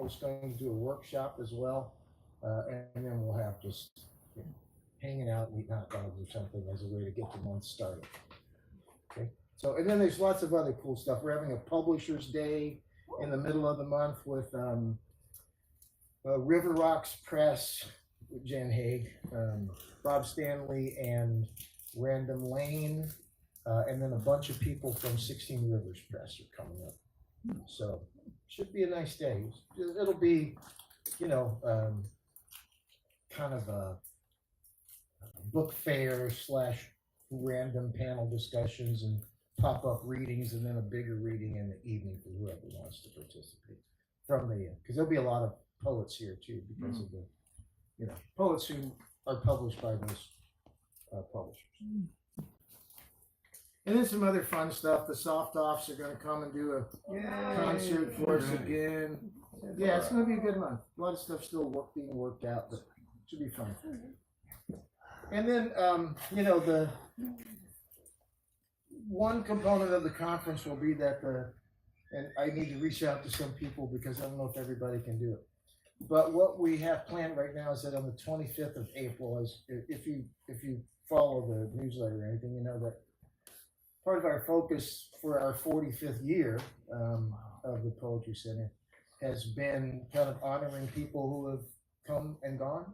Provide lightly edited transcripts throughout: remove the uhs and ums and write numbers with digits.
was going to do a workshop as well, and then we'll have just hanging out and eating hot dogs or something as a way to get the month started. Okay. So, and then there's lots of other cool stuff. We're having a Publishers Day in the middle of the month with River Rocks Press with Jen Haig, Bob Stanley, and Random Lane, and then a bunch of people from 16 Rivers Press are coming up. So, should be a nice day. It'll be, kind of a book fair / random panel discussions and pop-up readings, and then a bigger reading in the evening for whoever wants to participate because there'll be a lot of poets here too, because of the poets who are published by those publishers. And then some other fun stuff. The Soft Offs are going to come and do a concert for us again. Yeah, it's going to be a good month. A lot of stuff still being worked out, but it should be fun. And then, the one component of the conference will be that and I need to reach out to some people because I don't know if everybody can do it. But what we have planned right now is that on the 25th of April, if you follow the newsletter or anything, you know that part of our focus for our 45th year of the Poetry Center has been kind of honoring people who have come and gone.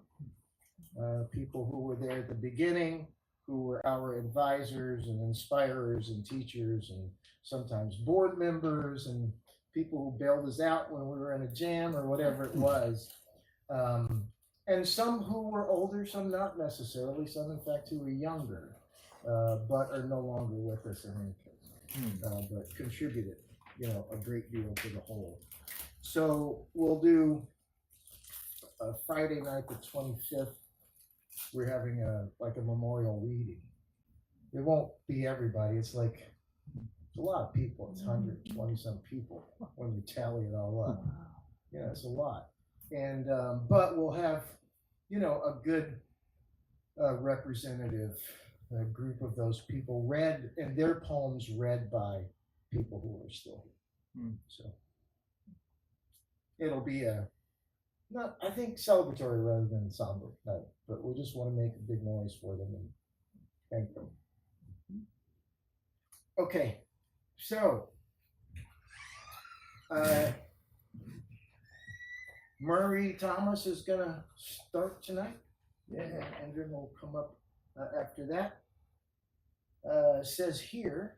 People who were there at the beginning, who were our advisors and inspirers and teachers and sometimes board members and people who bailed us out when we were in a jam or whatever it was. And some who were older, some not necessarily, some in fact who were younger, but are no longer with us in any case, but contributed, a great deal to the whole. So we'll do Friday night, the 25th. We're having a memorial reading. It won't be everybody. It's a lot of people. It's 120 some people when you tally it all up. Yeah, it's a lot. And but we'll have a good representative group of those people read, and their poems read by people who are still here. So it'll be I think celebratory rather than somber night, but we just want to make a big noise for them and thank them. Okay, so Murray Thomas is going to start tonight. Yeah, Indran will come up after that. Says here,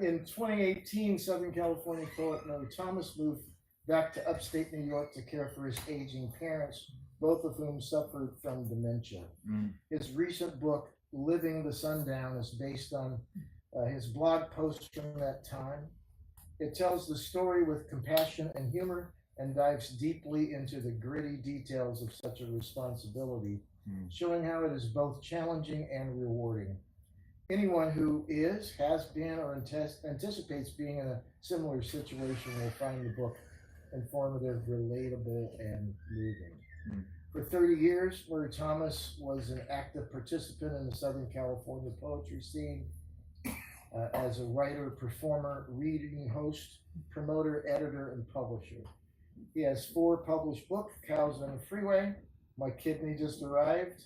in 2018, Southern California poet Murray Thomas moved back to upstate New York to care for his aging parents, both of whom suffered from dementia. His recent book, Living the Sundown, is based on his blog posts from that time. It tells the story with compassion and humor and dives deeply into the gritty details of such a responsibility, showing how it is both challenging and rewarding. Anyone who has been, or anticipates being in a similar situation will find the book informative, relatable, and moving. For 30 years, Murray Thomas was an active participant in the Southern California poetry scene as a writer, performer, reading host, promoter, editor, and publisher. He has 4 published books, Cows on the Freeway, My Kidney Just Arrived,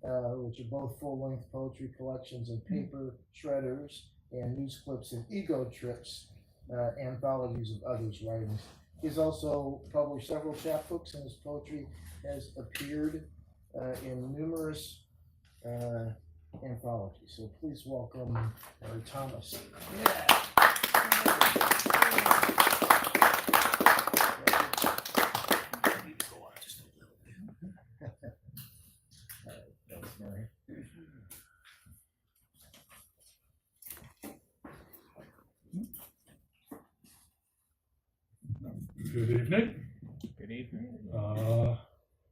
which are both full-length poetry collections and paper shredders, and news clips and ego trips, anthologies of others' writings. He's also published several chapbooks, and his poetry has appeared in numerous anthologies. So please welcome Murray Thomas. Yeah. Thanks, Murray. Good evening. Good evening.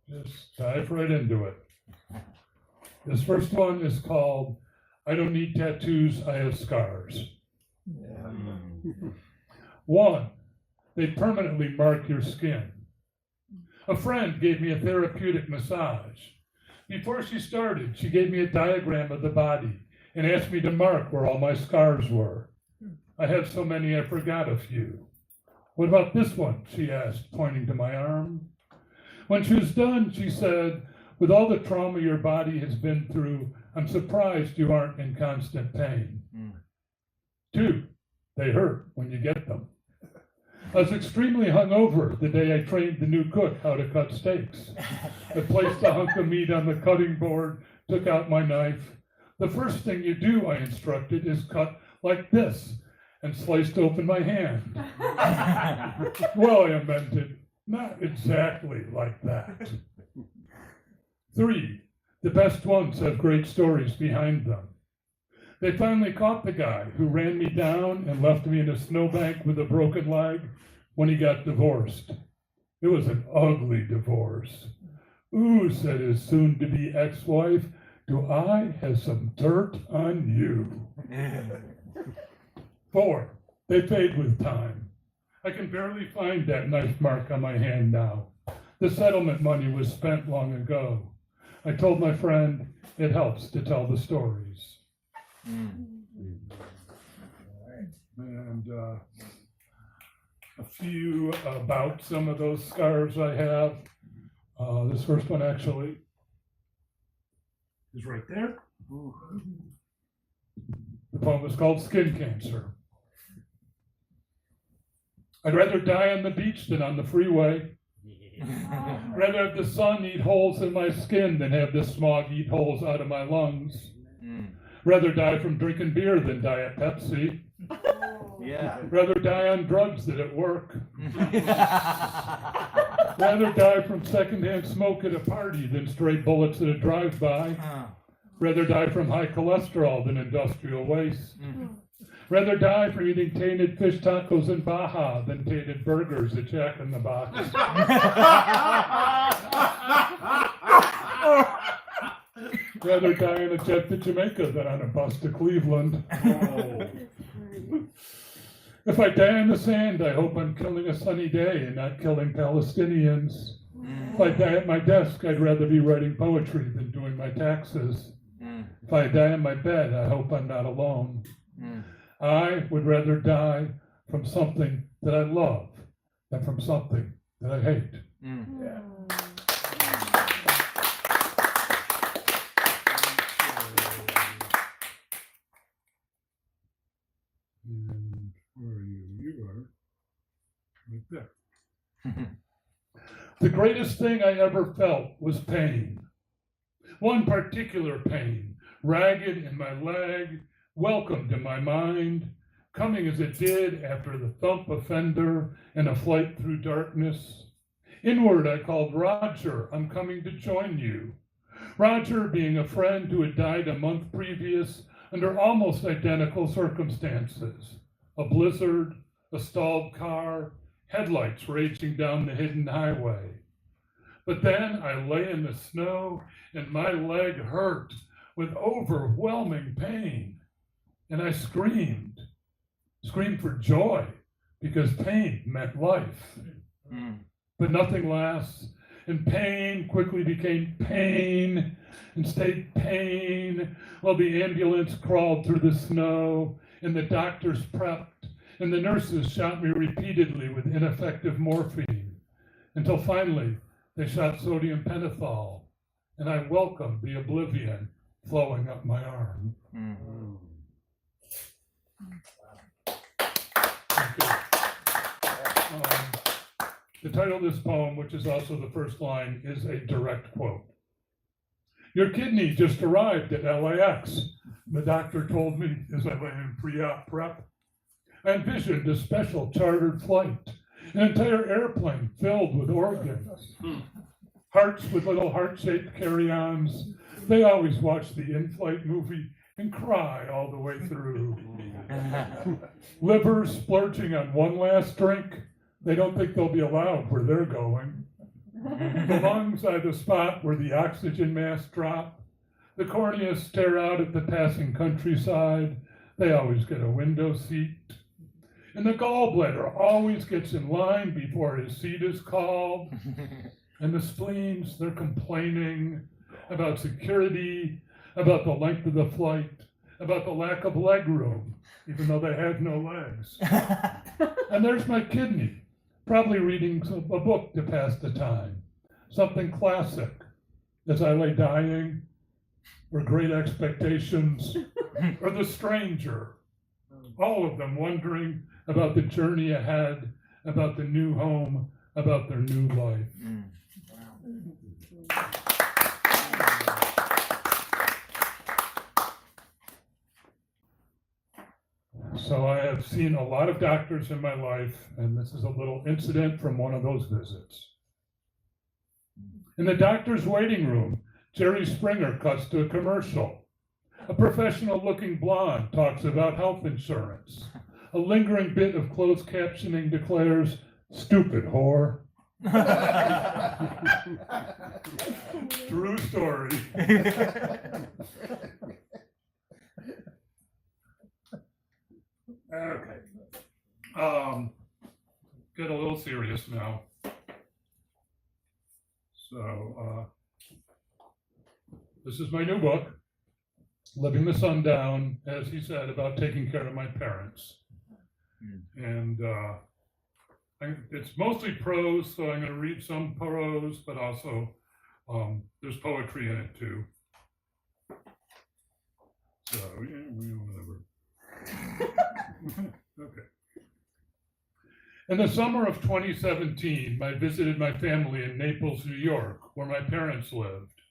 Just dive right into it. This first one is called I Don't Need Tattoos, I Have Scars. Yeah. 1, they permanently mark your skin. A friend gave me a therapeutic massage. Before she started, she gave me a diagram of the body and asked me to mark where all my scars were. I have so many I forgot a few. What about this one? She asked, pointing to my arm. When she was done, she said, with all the trauma your body has been through, I'm surprised you aren't in constant pain. 2, they hurt when you get them. I was extremely hungover the day I trained the new cook how to cut steaks. I placed a hunk of meat on the cutting board, took out my knife. The first thing you do, I instructed, is cut like this, and sliced open my hand. Well, I amended, not exactly like that. 3, the best ones have great stories behind them. They finally caught the guy who ran me down and left me in a snowbank with a broken leg when he got divorced. It was an ugly divorce. Ooh, said his soon-to-be ex-wife, do I have some dirt on you? 4, they fade with time. I can barely find that knife mark on my hand now. The settlement money was spent long ago. I told my friend, it helps to tell the stories. And a few about some of those scars I have. This first one actually is right there. The poem is called Skin Cancer. I'd rather die on the beach than on the freeway. Rather have the sun eat holes in my skin than have the smog eat holes out of my lungs. Rather die from drinking beer than die at Pepsi. Yeah. Rather die on drugs than at work. Rather die from secondhand smoke at a party than stray bullets at a drive-by. Rather die from high cholesterol than industrial waste. Rather die from eating tainted fish tacos in Baja than tainted burgers at Jack in the Box. Rather die on a jet to Jamaica than on a bus to Cleveland. If I die in the sand, I hope I'm killing a sunny day and not killing Palestinians. If I die at my desk, I'd rather be writing poetry than doing my taxes. If I die in my bed, I hope I'm not alone. I would rather die from something that I love than from something that I hate. Yeah. And where are you? You are right there. The greatest thing I ever felt was pain. One particular pain, ragged in my leg, welcomed in my mind, coming as it did after the thump of fender and a flight through darkness. Inward I called Roger, I'm coming to join you. Roger being a friend who had died a month previous under almost identical circumstances. A blizzard, a stalled car, headlights raging down the hidden highway. But then I lay in the snow and my leg hurt with overwhelming pain. And I screamed for joy because pain meant life. But nothing lasts, and pain quickly became pain and stayed pain while the ambulance crawled through the snow and the doctors prepped and the nurses shot me repeatedly with ineffective morphine until finally they shot sodium pentothal and I welcomed the oblivion flowing up my arm. Thank you. The title of this poem, which is also the first line, is a direct quote. Your kidney just arrived at LAX, the doctor told me as I lay in pre-op prep. I envisioned a special chartered flight, an entire airplane filled with organs. Hearts with little heart-shaped carry-ons. They always watch the in-flight movie and cry all the way through. Livers splurging on one last drink. They don't think they'll be allowed where they're going. The lungs are the spot where the oxygen masks drop. The corneas stare out at the passing countryside. They always get a window seat. And the gallbladder always gets in line before his seat is called. And the spleens, they're complaining about security, about the length of the flight, about the lack of leg room, even though they have no legs. And there's my kidney, Probably reading a book to pass the time, something classic, As I Lay Dying, or Great Expectations, or The Stranger. All of them wondering about the journey ahead, about the new home, about their new life. So I have seen a lot of doctors in my life, and this is a little incident from one of those visits. In the doctor's waiting room, Jerry Springer cuts to a commercial. A professional-looking blonde talks about health insurance. A lingering bit of closed captioning declares, "Stupid whore." True story. Okay. Get a little serious now. So, this is my new book, Living the Sundown, as he said, about taking care of my parents. And it's mostly prose, so I'm going to read some prose, but also there's poetry in it too. So, yeah, whatever. Okay. In the summer of 2017, I visited my family in Naples, New York, where my parents lived.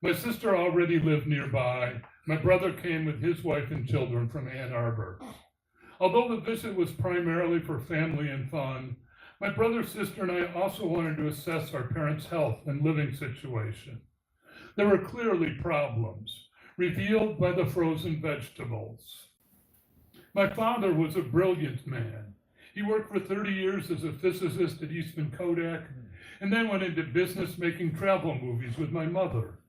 My sister already lived nearby. My brother came with his wife and children from Ann Arbor. Although the visit was primarily for family and fun, my brother, sister, and I also wanted to assess our parents' health and living situation. There were clearly problems, revealed by the frozen vegetables. My father was a brilliant man. He worked for 30 years as a physicist at Eastman Kodak, and then went into business making travel movies with my mother.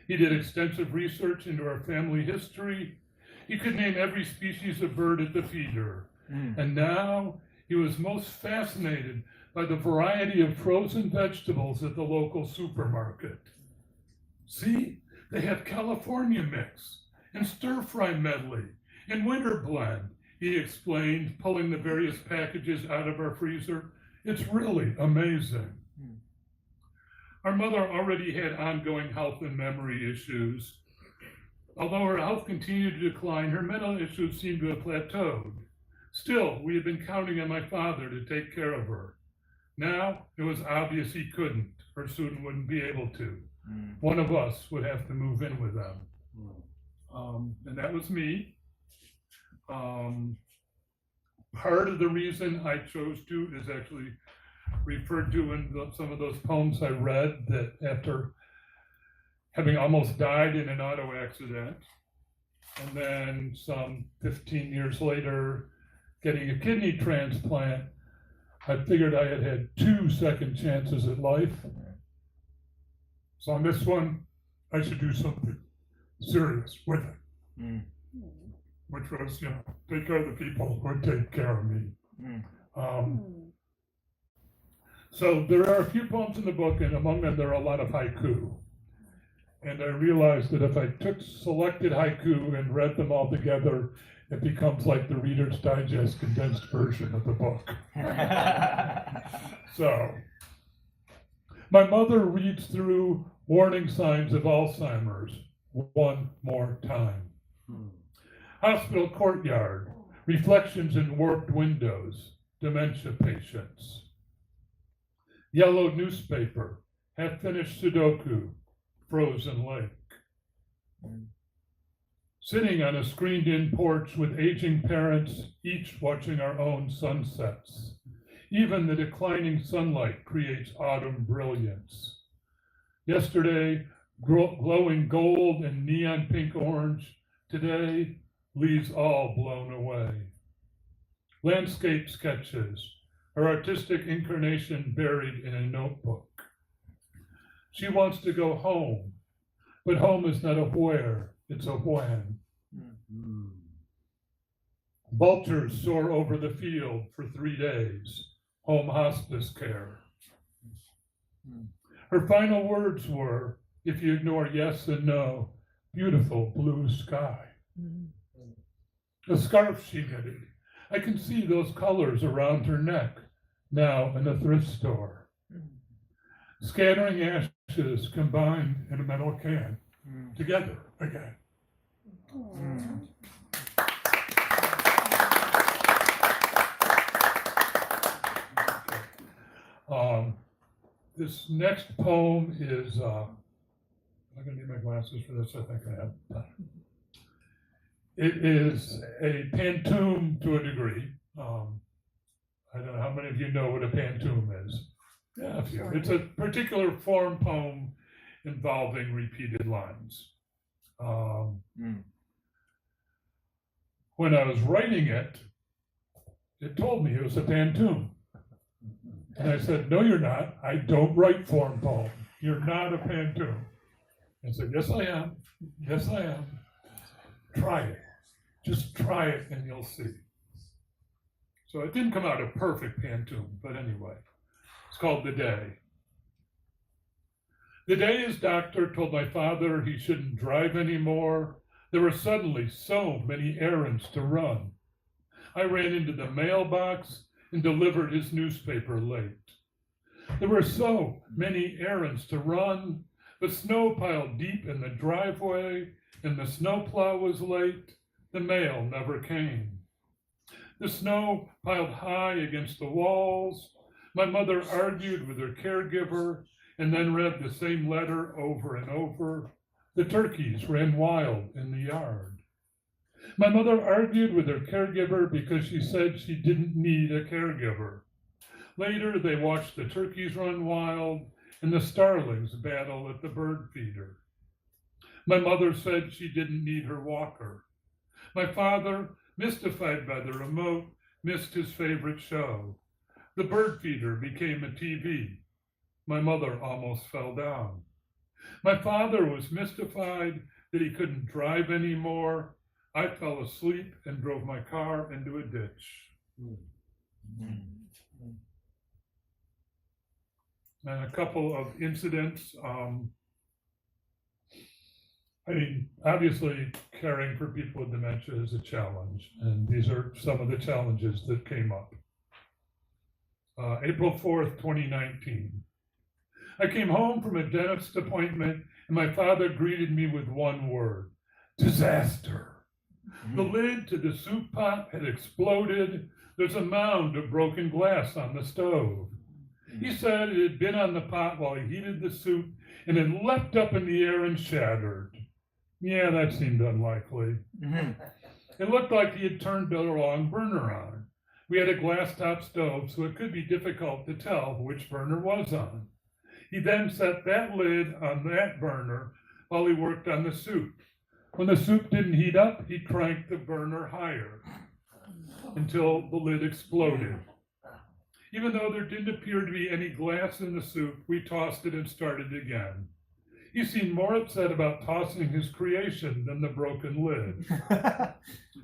He did extensive research into our family history. He could name every species of bird at the feeder. And now he was most fascinated by the variety of frozen vegetables at the local supermarket. See, they have California mix and stir-fry medley and winter blend, he explained, pulling the various packages out of our freezer. It's really amazing. Our mother already had ongoing health and memory issues. Although her health continued to decline, her mental issues seemed to have plateaued. Still, we had been counting on my father to take care of her. Now, it was obvious he couldn't, or soon wouldn't be able to. One of us would have to move in with them. And that was me. Part of the reason I chose to is actually referred to in some of those poems I read, that after having almost died in an auto accident, and then some 15 years later, getting a kidney transplant, I figured I had had 2 second chances at life. So on this one, I should do something serious with it. Which was, take care of the people who would take care of me. So there are a few poems in the book, and among them there are a lot of haiku. And I realized that if I took selected haiku and read them all together, it becomes like the Reader's Digest condensed version of the book. So, my mother reads through warning signs of Alzheimer's one more time. Hospital courtyard, reflections in warped windows, dementia patients. Yellow newspaper, half-finished Sudoku, frozen lake. Sitting on a screened-in porch with aging parents, each watching our own sunsets. Even the declining sunlight creates autumn brilliance. Yesterday, glowing gold and neon pink orange. Today, leaves all blown away. Landscape sketches, her artistic incarnation buried in a notebook. She wants to go home, but home is not a where, it's a when. Vultures soar over the field for 3 days, home hospice care. Her final words were, if you ignore yes and no, beautiful blue sky. A scarf she knitted. I can see those colors around her neck, now in a thrift store. Scattering ashes combined in a metal can, together again. This next poem is, I'm gonna need my glasses for this, I think I have time. It is a pantoum to a degree. I don't know how many of you know what a pantoum is. Yeah, a few. It's a particular form poem involving repeated lines. When I was writing it, it told me it was a pantoum. And I said, no, you're not. I don't write form poems. You're not a pantoum. I said, yes, I am. Yes, I am. Try it. Just try it and you'll see. So it didn't come out a perfect pantoum, but anyway. It's called The Day. The day his doctor told my father he shouldn't drive anymore, there were suddenly so many errands to run. I ran into the mailbox and delivered his newspaper late. There were so many errands to run. The snow piled deep in the driveway, and the snowplow was late. The mail never came. The snow piled high against the walls. My mother argued with her caregiver and then read the same letter over and over. The turkeys ran wild in the yard. My mother argued with her caregiver because she said she didn't need a caregiver. Later, they watched the turkeys run wild and the starlings battle at the bird feeder. My mother said she didn't need her walker. My father, mystified by the remote, missed his favorite show. The bird feeder became a TV. My mother almost fell down. My father was mystified that he couldn't drive anymore. I fell asleep and drove my car into a ditch. And a couple of incidents. Obviously, caring for people with dementia is a challenge, and these are some of the challenges that came up. April 4th, 2019. I came home from a dentist appointment, and my father greeted me with one word: disaster. The lid to the soup pot had exploded. There's a mound of broken glass on the stove. He said it had been on the pot while he heated the soup and had leapt up in the air and shattered. Yeah, that seemed unlikely. It looked like he had turned the wrong burner on. We had a glass top stove, so it could be difficult to tell which burner was on. He then set that lid on that burner while he worked on the soup. When the soup didn't heat up, he cranked the burner higher until the lid exploded. Even though there didn't appear to be any glass in the soup, we tossed it and started again. He seemed more upset about tossing his creation than the broken lid.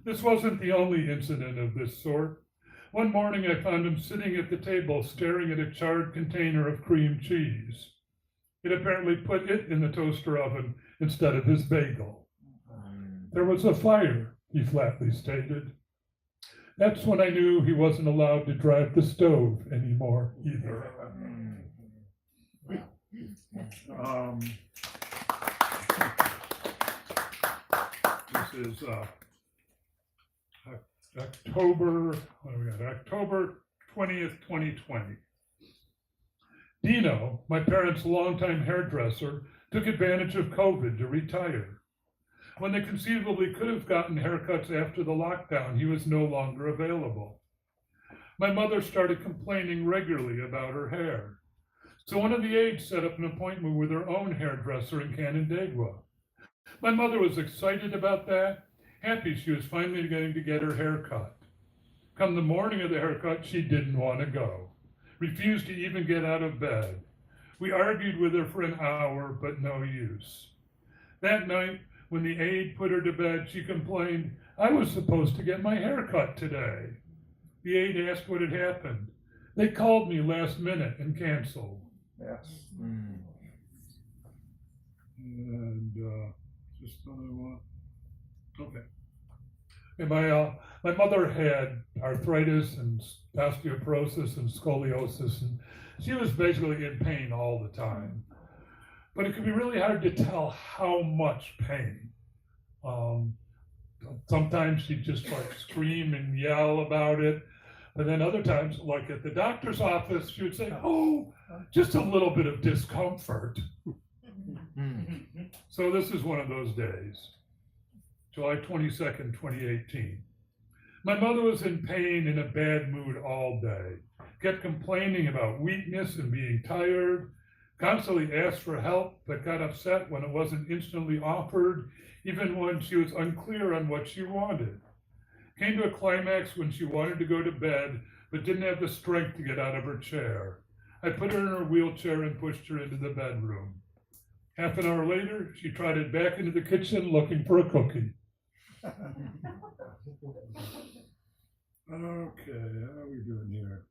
This wasn't the only incident of this sort. One morning I found him sitting at the table staring at a charred container of cream cheese. He'd apparently put it in the toaster oven instead of his bagel. There was a fire, he flatly stated. That's when I knew he wasn't allowed to drive the stove anymore either. This is October 20th, 2020. Dino, my parents' longtime hairdresser, took advantage of COVID to retire. When they conceivably could have gotten haircuts after the lockdown, he was no longer available. My mother started complaining regularly about her hair. So one of the aides set up an appointment with her own hairdresser in Canandaigua. My mother was excited about that, happy she was finally going to get her hair cut. Come the morning of the haircut, she didn't want to go, refused to even get out of bed. We argued with her for an hour, but no use. That night, when the aide put her to bed, she complained, I was supposed to get my hair cut today. The aide asked what had happened. They called me last minute and canceled. Yes. And just another one. Okay. And my mother had arthritis and osteoporosis and scoliosis, and she was basically in pain all the time. But it could be really hard to tell how much pain. Sometimes she'd just like scream and yell about it. But then other times, like at the doctor's office, she would say, "Oh, just a little bit of discomfort." So this is one of those days, July 22nd, 2018. My mother was in pain, in a bad mood all day, kept complaining about weakness and being tired, constantly asked for help, but got upset when it wasn't instantly offered, even when she was unclear on what she wanted. Came to a climax when she wanted to go to bed, but didn't have the strength to get out of her chair. I put her in her wheelchair and pushed her into the bedroom. Half an hour later, she trotted back into the kitchen looking for a cookie. Okay, how are we doing here?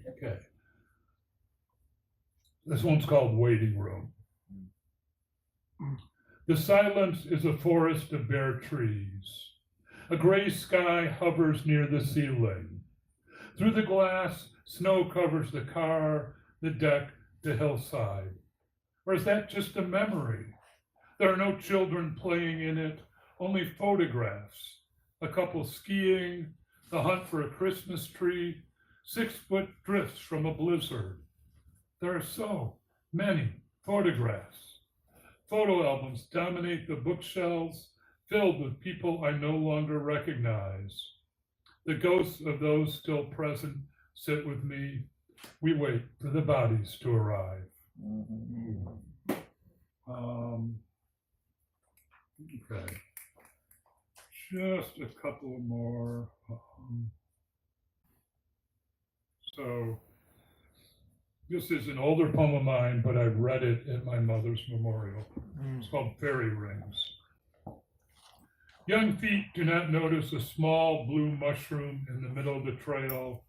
Okay. This one's called Waiting Room. The silence is a forest of bare trees. A gray sky hovers near the ceiling. Through the glass, snow covers the car, the deck, the hillside. Or is that just a memory? There are no children playing in it, only photographs. A couple skiing, the hunt for a Christmas tree, 6-foot drifts from a blizzard. There are so many photographs. Photo albums dominate the bookshelves, filled with people I no longer recognize. The ghosts of those still present sit with me. We wait for the bodies to arrive. Okay. Just a couple more. So this is an older poem of mine, but I read it at my mother's memorial. It's called Fairy Rings. Young feet do not notice a small blue mushroom in the middle of the trail,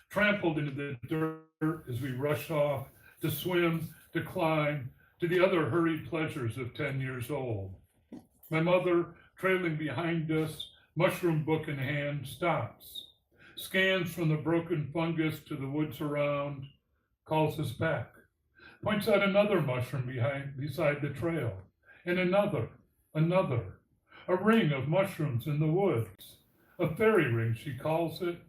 trampled into the dirt as we rush off to swim, to climb, to the other hurried pleasures of 10 years old. My mother, trailing behind us, mushroom book in hand, stops, scans from the broken fungus to the woods around, calls us back, points out another mushroom beside the trail, and another, a ring of mushrooms in the woods, a fairy ring, she calls it.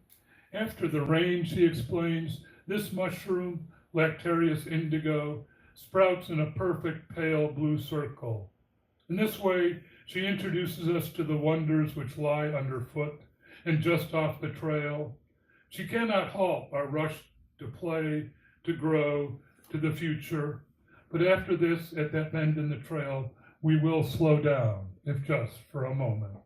After the rain, she explains, this mushroom, Lactarius indigo, sprouts in a perfect pale blue circle. In this way, she introduces us to the wonders which lie underfoot and just off the trail. She cannot halt our rush to play, to grow, to the future. But after this, at that bend in the trail, we will slow down, if just for a moment.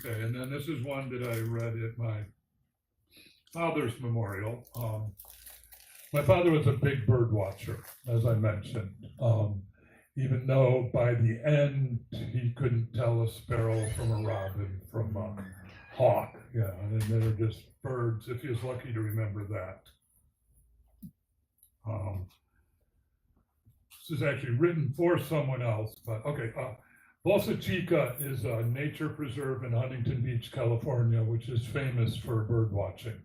Okay, and then this is one that I read at my father's memorial. My father was a big bird watcher, as I mentioned, even though by the end he couldn't tell a sparrow from a robin from a hawk. Yeah, and then they were just birds, if he was lucky to remember that. This is actually written for someone else, but okay. Bolsa Chica is a nature preserve in Huntington Beach, California, which is famous for bird watching.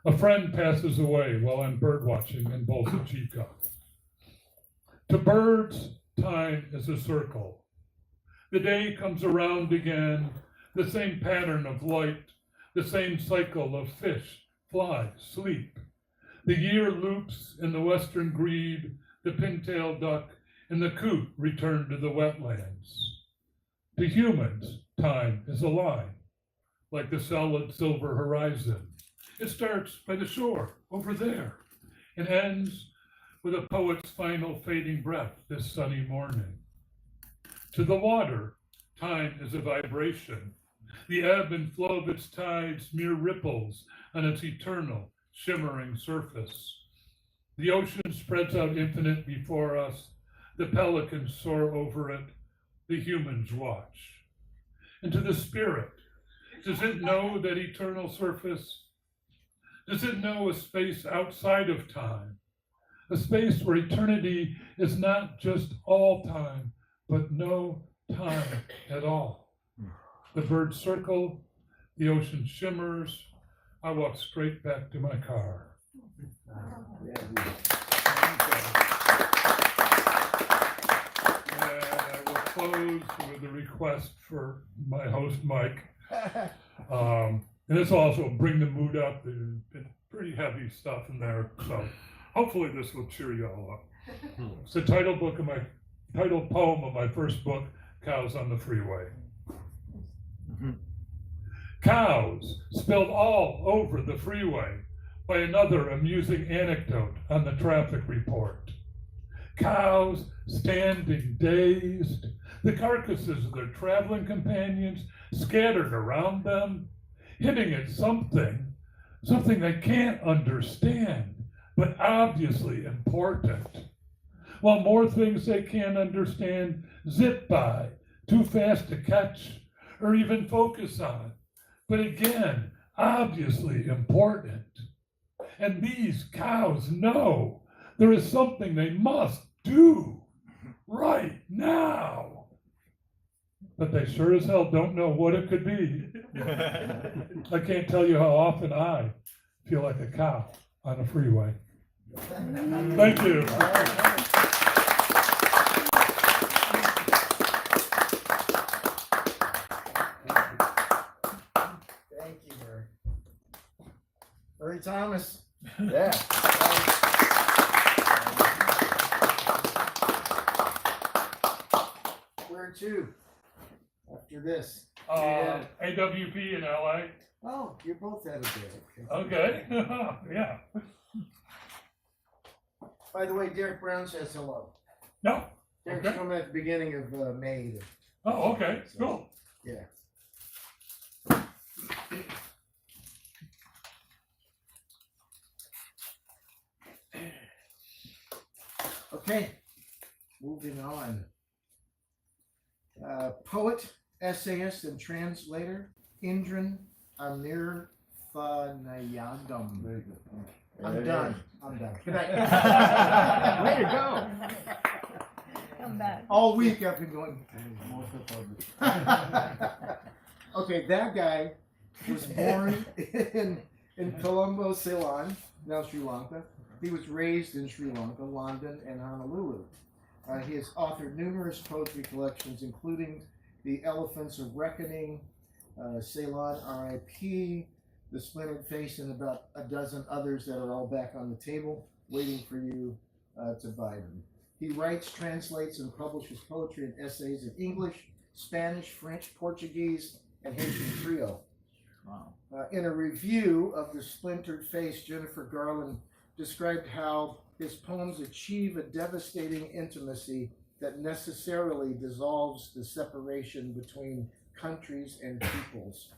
A friend passes away while I'm bird watching in Bolsa Chica. To birds, time is a circle. The day comes around again, the same pattern of light, the same cycle of fish, fly, sleep. The year loops in the western grebe, the pintail duck, and the coot return to the wetlands. To humans, time is a line, like the solid silver horizon. It starts by the shore, over there, and ends with a poet's final fading breath this sunny morning. To the water, time is a vibration. The ebb and flow of its tides, mere ripples on its eternal, shimmering surface. The ocean spreads out infinite before us. The pelicans soar over it. The humans watch. And to the spirit, Does it know that eternal surface? Does it know a space outside of time? A space where eternity is not just all time, but no time at all. The birds circle, the ocean shimmers. I walk straight back to my car. And I will close with a request for my host, Mike. And this will also bring the mood up. There's been pretty heavy stuff in there, so hopefully this will cheer you all up. It's the title poem of my first book, Cows on the Freeway. Cows spilled all over the freeway by another amusing anecdote on the traffic report. Cows standing dazed, the carcasses of their traveling companions scattered around them, hitting at something they can't understand, but obviously important. While more things they can't understand zip by, too fast to catch or even focus on, but again, obviously important. And these cows know there is something they must do right now. But they sure as hell don't know what it could be. I can't tell you how often I feel like a cow on a freeway. Thank you. Thank you, Murray Thomas. Yeah. Where to after this? AWP in LA. Oh, you both had a day. Okay. Yeah. By the way, Derek Brown says hello. No. Derek's Okay. coming at the beginning of May. Oh, okay. Cool. Yeah. Okay, moving on. Poet, essayist, and translator, Indran Amirthanayagam. Very good. I'm done. Good night. Way to go. Come back. All week I've been going. Most of the Okay, that guy was born in Colombo, Ceylon, now Sri Lanka. He was raised in Sri Lanka, London, and Honolulu. He has authored numerous poetry collections, including The Elephants of Reckoning, Ceylon R.I.P., The Splintered Face, and about a dozen others that are all back on the table, waiting for you to buy them. He writes, translates, and publishes poetry and essays in English, Spanish, French, Portuguese, and Haitian Creole. Wow. In a review of The Splintered Face, Jennifer Garland described how his poems achieve a devastating intimacy that necessarily dissolves the separation between countries and peoples.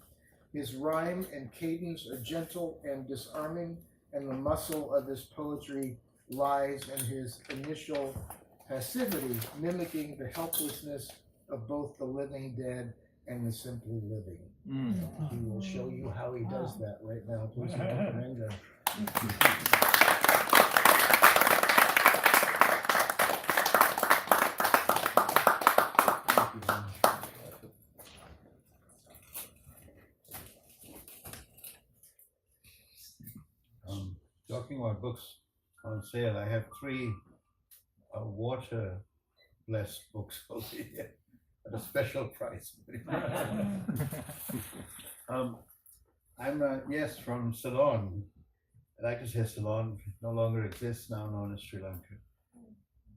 His rhyme and cadence are gentle and disarming, and the muscle of his poetry lies in his initial passivity, mimicking the helplessness of both the living dead and the simply living. He will show you how he does that right now. Please welcome Indran. Talking about books on sale, I have 3 water-blessed books over here at a special price. I'm yes, from Ceylon. I like to say Ceylon no longer exists, now known as Sri Lanka.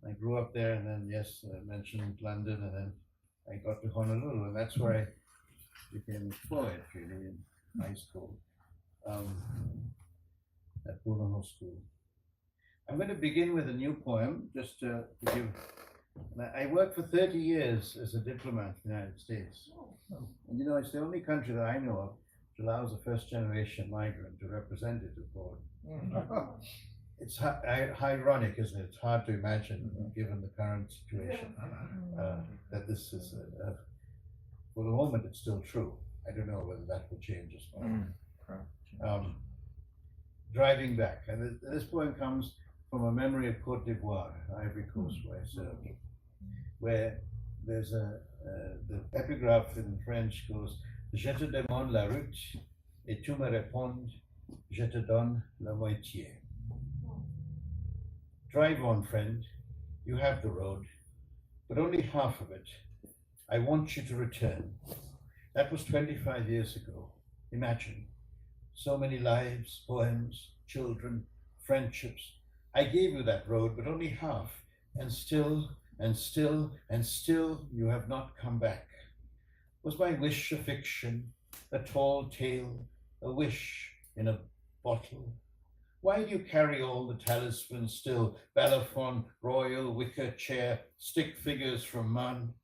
I grew up there, and then yes, I mentioned London, and then I got to Honolulu, and that's where I became a poet really in high school. At Puno School. I'm going to begin with a new poem, just to give. I worked for 30 years as a diplomat in the United States. And you know, it's the only country that I know of that allows a first-generation migrant to represent it abroad. It's ironic, isn't it? It's hard to imagine, given the current situation, that this is, for the moment, it's still true. I don't know whether that will change as well. Driving back, and this poem comes from a memory of Côte d'Ivoire, Ivory Coast, where I served, where there's the epigraph in French goes, Je te demande la route, et tu me réponds, je te donne la moitié. Drive on, friend, you have the road, but only half of it. I want you to return. That was 25 years ago. Imagine. So many lives, poems, children, friendships. I gave you that road, but only half. And still, and still, and still, you have not come back. Was my wish a fiction, a tall tale, a wish in a bottle? Why do you carry all the talismans still? Balaphon, royal, wicker chair, stick figures from Man?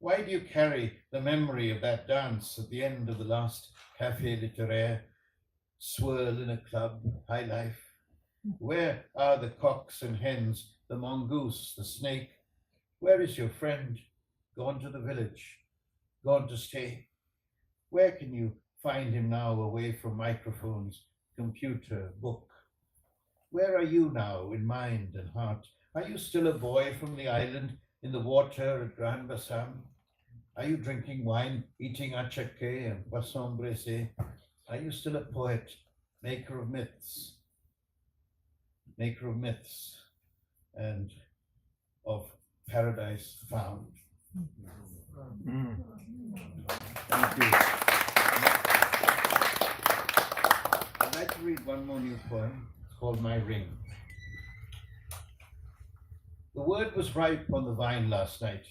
Why do you carry the memory of that dance at the end of the last Café Littéraire? Swirl in a club, high life. Where are the cocks and hens, the mongoose, the snake? Where is your friend? Gone to the village, gone to stay. Where can you find him now, away from microphones, computer, book? Where are you now in mind and heart? Are you still a boy from the island in the water at Grand Bassam? Are you drinking wine, eating achake and poisson braisé? Are you still a poet, maker of myths and of paradise found? Thank you. I'd like to read one more new poem. It's called My Ring. The word was ripe on the vine last night,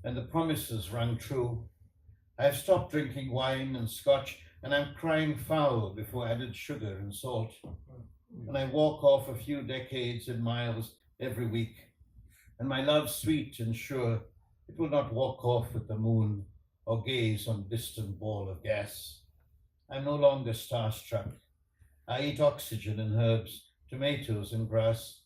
and the promises rang true. I have stopped drinking wine and scotch, and I'm crying foul before added sugar and salt. And I walk off a few decades and miles every week, and my love sweet and sure, it will not walk off with the moon or gaze on distant ball of gas. I'm no longer starstruck. I eat oxygen and herbs, tomatoes and grass.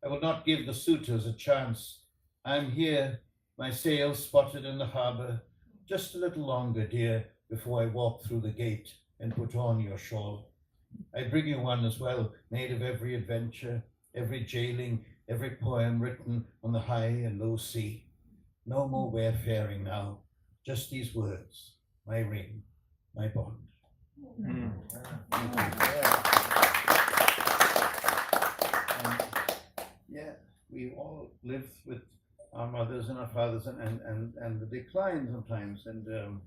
I will not give the suitors a chance. I'm here, my sails spotted in the harbor. Just a little longer, dear, before I walk through the gate and put on your shawl. I bring you one as well, made of every adventure, every jailing, every poem written on the high and low sea. No more wayfaring now, just these words, my ring, my bond. Yeah, we all live with our mothers and our fathers and the decline sometimes and the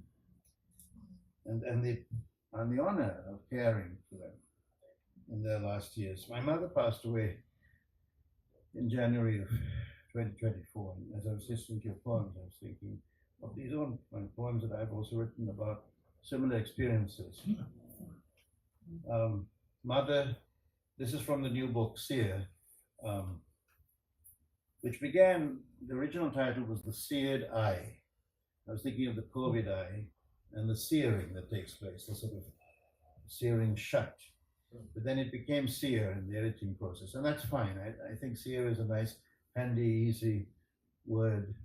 honor of caring for them in their last years. My mother passed away in January of 2024. And as I was listening to your poems, I was thinking of these own poems that I've also written about similar experiences. Mother, this is from the new book, Seer, which began, the original title was The Seared Eye. I was thinking of the COVID eye and the searing that takes place, the sort of searing shut. But then it became seer in the editing process, and that's fine. I think seer is a nice, handy, easy word.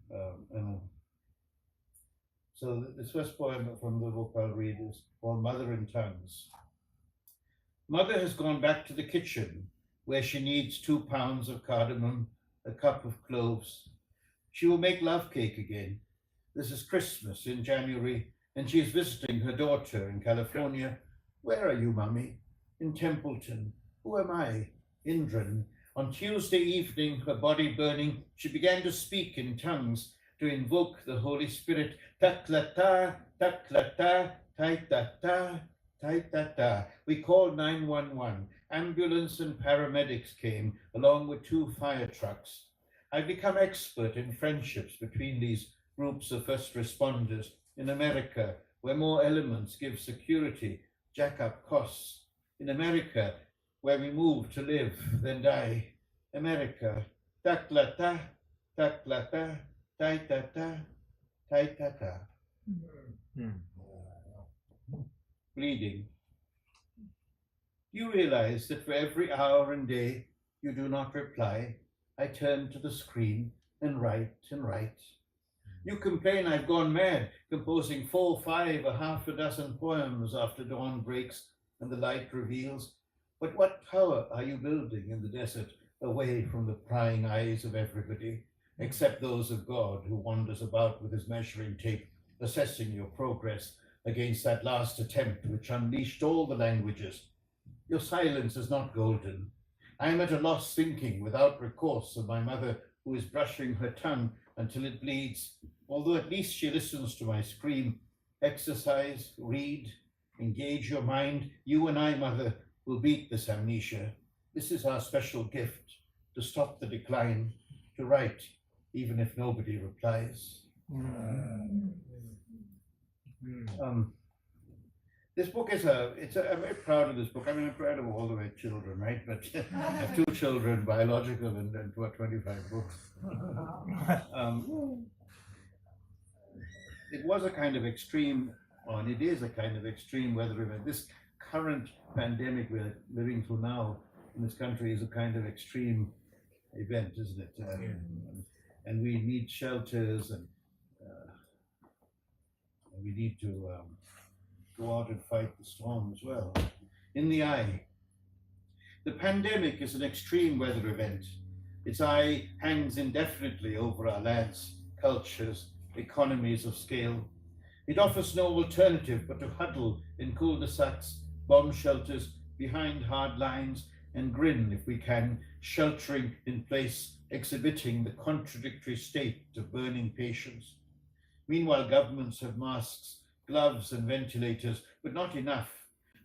So this first poem from the book I'll read is called Mother in Tongues. Mother has gone back to the kitchen where she needs 2 pounds of cardamom, a cup of cloves. She will make love cake again. This is Christmas in January, and she is visiting her daughter in California. Where are you, Mummy? In Templeton. Who am I? Indran. On Tuesday evening, her body burning, she began to speak in tongues to invoke the Holy Spirit. Tak-la-ta, tak-la-ta, tai-ta-ta, tai-ta-ta. We called 911. Ambulance and paramedics came, along with 2 fire trucks. I've become expert in friendships between these groups of first responders in America, where more elements give security, jack up costs. In America, where we move to live, then die. America, tak-la-ta, tak-la-ta, tai-ta-ta, tai-ta-ta. Bleeding. You realize that for every hour and day you do not reply, I turn to the screen and write and write. You complain I've gone mad, composing 4, 5, or half a dozen poems after dawn breaks and the light reveals. But what tower are you building in the desert, away from the prying eyes of everybody, except those of God, who wanders about with his measuring tape, assessing your progress against that last attempt which unleashed all the languages? Your silence is not golden. I am at a loss, thinking without recourse of my mother, who is brushing her tongue until it bleeds, although at least she listens to my scream. Exercise, read, engage your mind. You and I, mother, will beat this amnesia. This is our special gift, to stop the decline, to write, even if nobody replies. This book is I'm very proud of this book. I mean, I'm proud of all of my children, right? But I have 2 children, biological, and 25 books. It was a kind of extreme, and it is a kind of extreme weather event. This current pandemic we're living through now in this country is a kind of extreme event, isn't it? And we need shelters, and we need to go out and fight the storm as well. In the eye. The pandemic is an extreme weather event. Its eye hangs indefinitely over our lands, cultures, economies of scale. It offers no alternative but to huddle in cul-de-sacs, bomb shelters, behind hard lines, and grin if we can, sheltering in place, exhibiting the contradictory state of burning patience. Meanwhile, governments have masks, gloves, and ventilators, but not enough.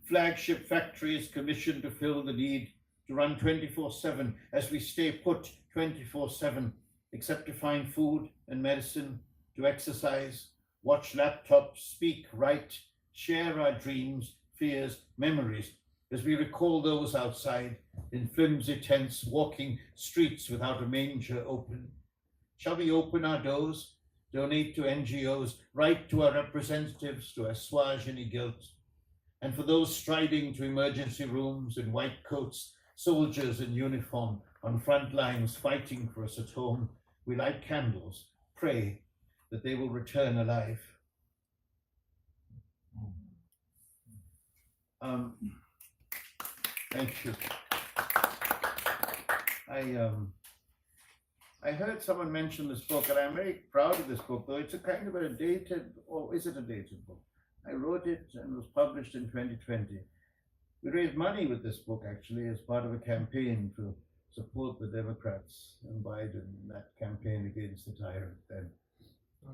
Flagship factories commissioned to fill the need, to run 24/7 as we stay put 24/7, except to find food and medicine, to exercise, watch laptops, speak, write, share our dreams, fears, memories, as we recall those outside, in flimsy tents, walking streets without a manger open. Shall we open our doors, donate to NGOs, write to our representatives to assuage any guilt? And for those striding to emergency rooms in white coats, soldiers in uniform, on front lines fighting for us at home, we light candles, pray that they will return alive. Thank you. I heard someone mention this book, and I'm very proud of this book, though it's a kind of a dated, or is it a dated book? I wrote it and it was published in 2020. We raised money with this book, actually, as part of a campaign to support the Democrats and Biden in that campaign against the tyrant then.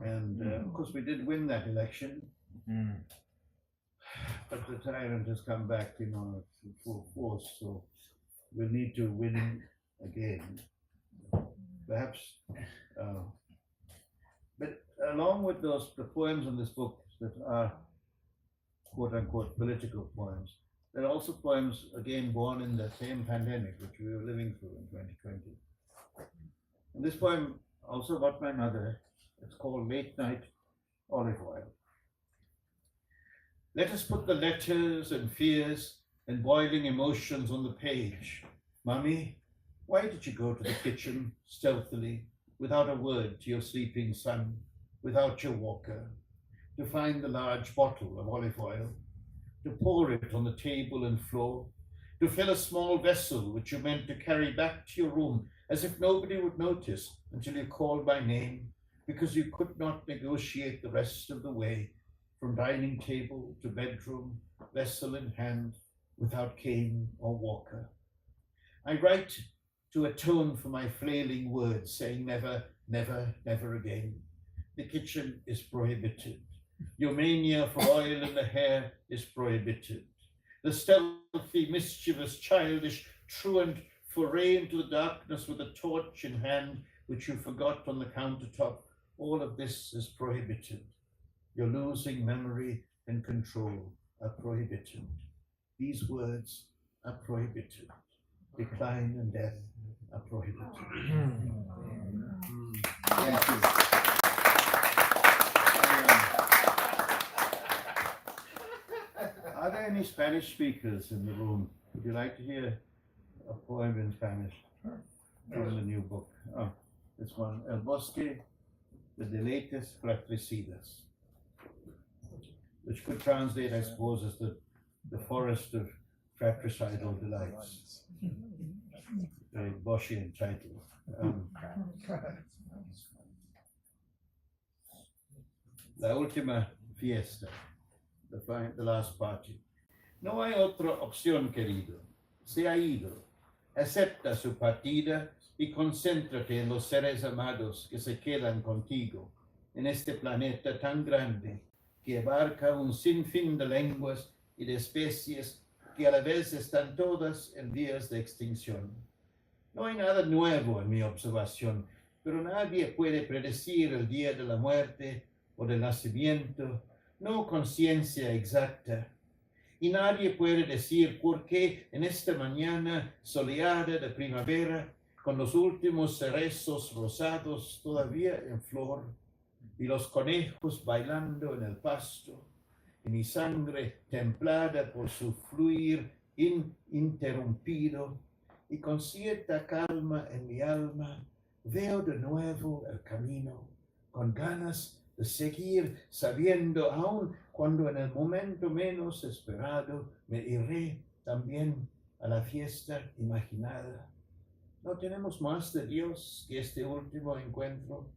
And of course, we did win that election. But the tyrant has come back, full force, so we'll need to win again. Perhaps, but along with the poems in this book that are quote-unquote political poems, there are also poems, again, born in the same pandemic which we were living through in 2020. And this poem, also about my mother, it's called Late Night Olive Oil. Let us put the letters and fears and boiling emotions on the page. Mummy, why did you go to the kitchen stealthily, without a word to your sleeping son, without your walker, to find the large bottle of olive oil, to pour it on the table and floor, to fill a small vessel which you meant to carry back to your room, as if nobody would notice until you called my name, because you could not negotiate the rest of the way, from dining table to bedroom, vessel in hand, without cane or walker. I write to atone for my flailing words, saying never, never, never again. The kitchen is prohibited. Your mania for oil in the hair is prohibited. The stealthy, mischievous, childish, truant foray into the darkness with a torch in hand, which you forgot on the countertop, all of this is prohibited. Your losing memory and control are prohibited. These words are prohibited. Decline and death are prohibited. Thank you. Are there any Spanish speakers in the room? Would you like to hear a poem in Spanish from the new book? Oh, this one, El Bosque the deleites fratricidas, which could translate, I suppose, as the forest of fratricidal delights. Very Boschian title. La última fiesta, the last party. No hay otra opción, querido. Se ha ido. Acepta su partida y concéntrate en los seres amados que se quedan contigo en este planeta tan grande que abarca un sinfín de lenguas y de especies que a la vez están todas en vías de extinción. No hay nada nuevo en mi observación, pero nadie puede predecir el día de la muerte o del nacimiento, no con ciencia exacta. Y nadie puede decir por qué en esta mañana soleada de primavera, con los últimos cerezos rosados todavía en flor, y los conejos bailando en el pasto, y mi sangre templada por su fluir ininterrumpido, y con cierta calma en mi alma, veo de nuevo el camino, con ganas de seguir sabiendo, aun cuando en el momento menos esperado me iré también a la fiesta imaginada. No tenemos más de Dios que este último encuentro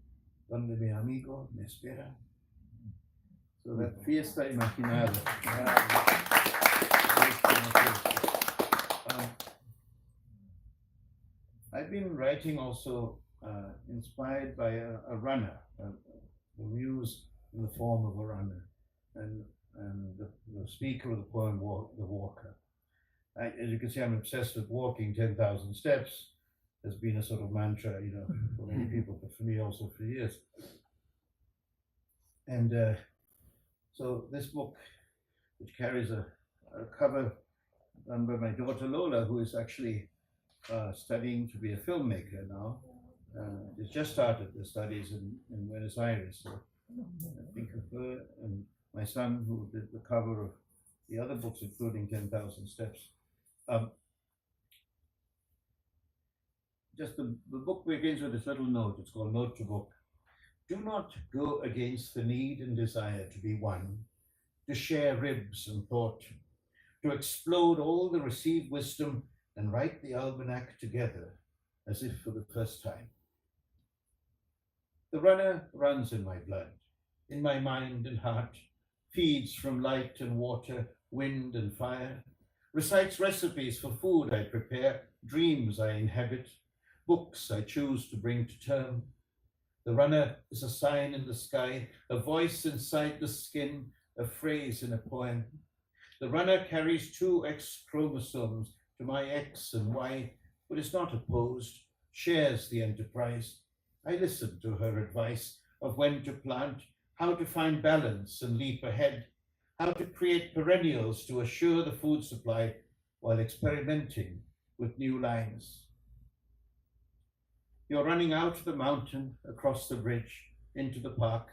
donde mi amigo me espera. So la fiesta imaginada. I've been writing also inspired by a runner, a muse in the form of a runner, and the speaker of the poem, The Walker. As you can see, I'm obsessed with walking 10,000 steps. Has been a sort of mantra, you know, for many people, but for me also for years. And so this book, which carries a cover done by my daughter Lola, who is actually studying to be a filmmaker now. She's just started the studies in Buenos Aires. So I think of her and my son, who did the cover of the other books, including 10,000 Steps. Just the book begins with this little note. It's called Note to Book. Do not go against the need and desire to be one, to share ribs and thought, to explode all the received wisdom and write the almanac together as if for the first time. The runner runs in my blood, in my mind and heart, feeds from light and water, wind and fire, recites recipes for food I prepare, dreams I inhabit, books I choose to bring to term. The runner is a sign in the sky, a voice inside the skin, a phrase in a poem. The runner carries 2 X chromosomes to my X and Y, but is not opposed, shares the enterprise. I listen to her advice of when to plant, how to find balance and leap ahead, how to create perennials to assure the food supply while experimenting with new lines. You're running out of the mountain, across the bridge, into the park,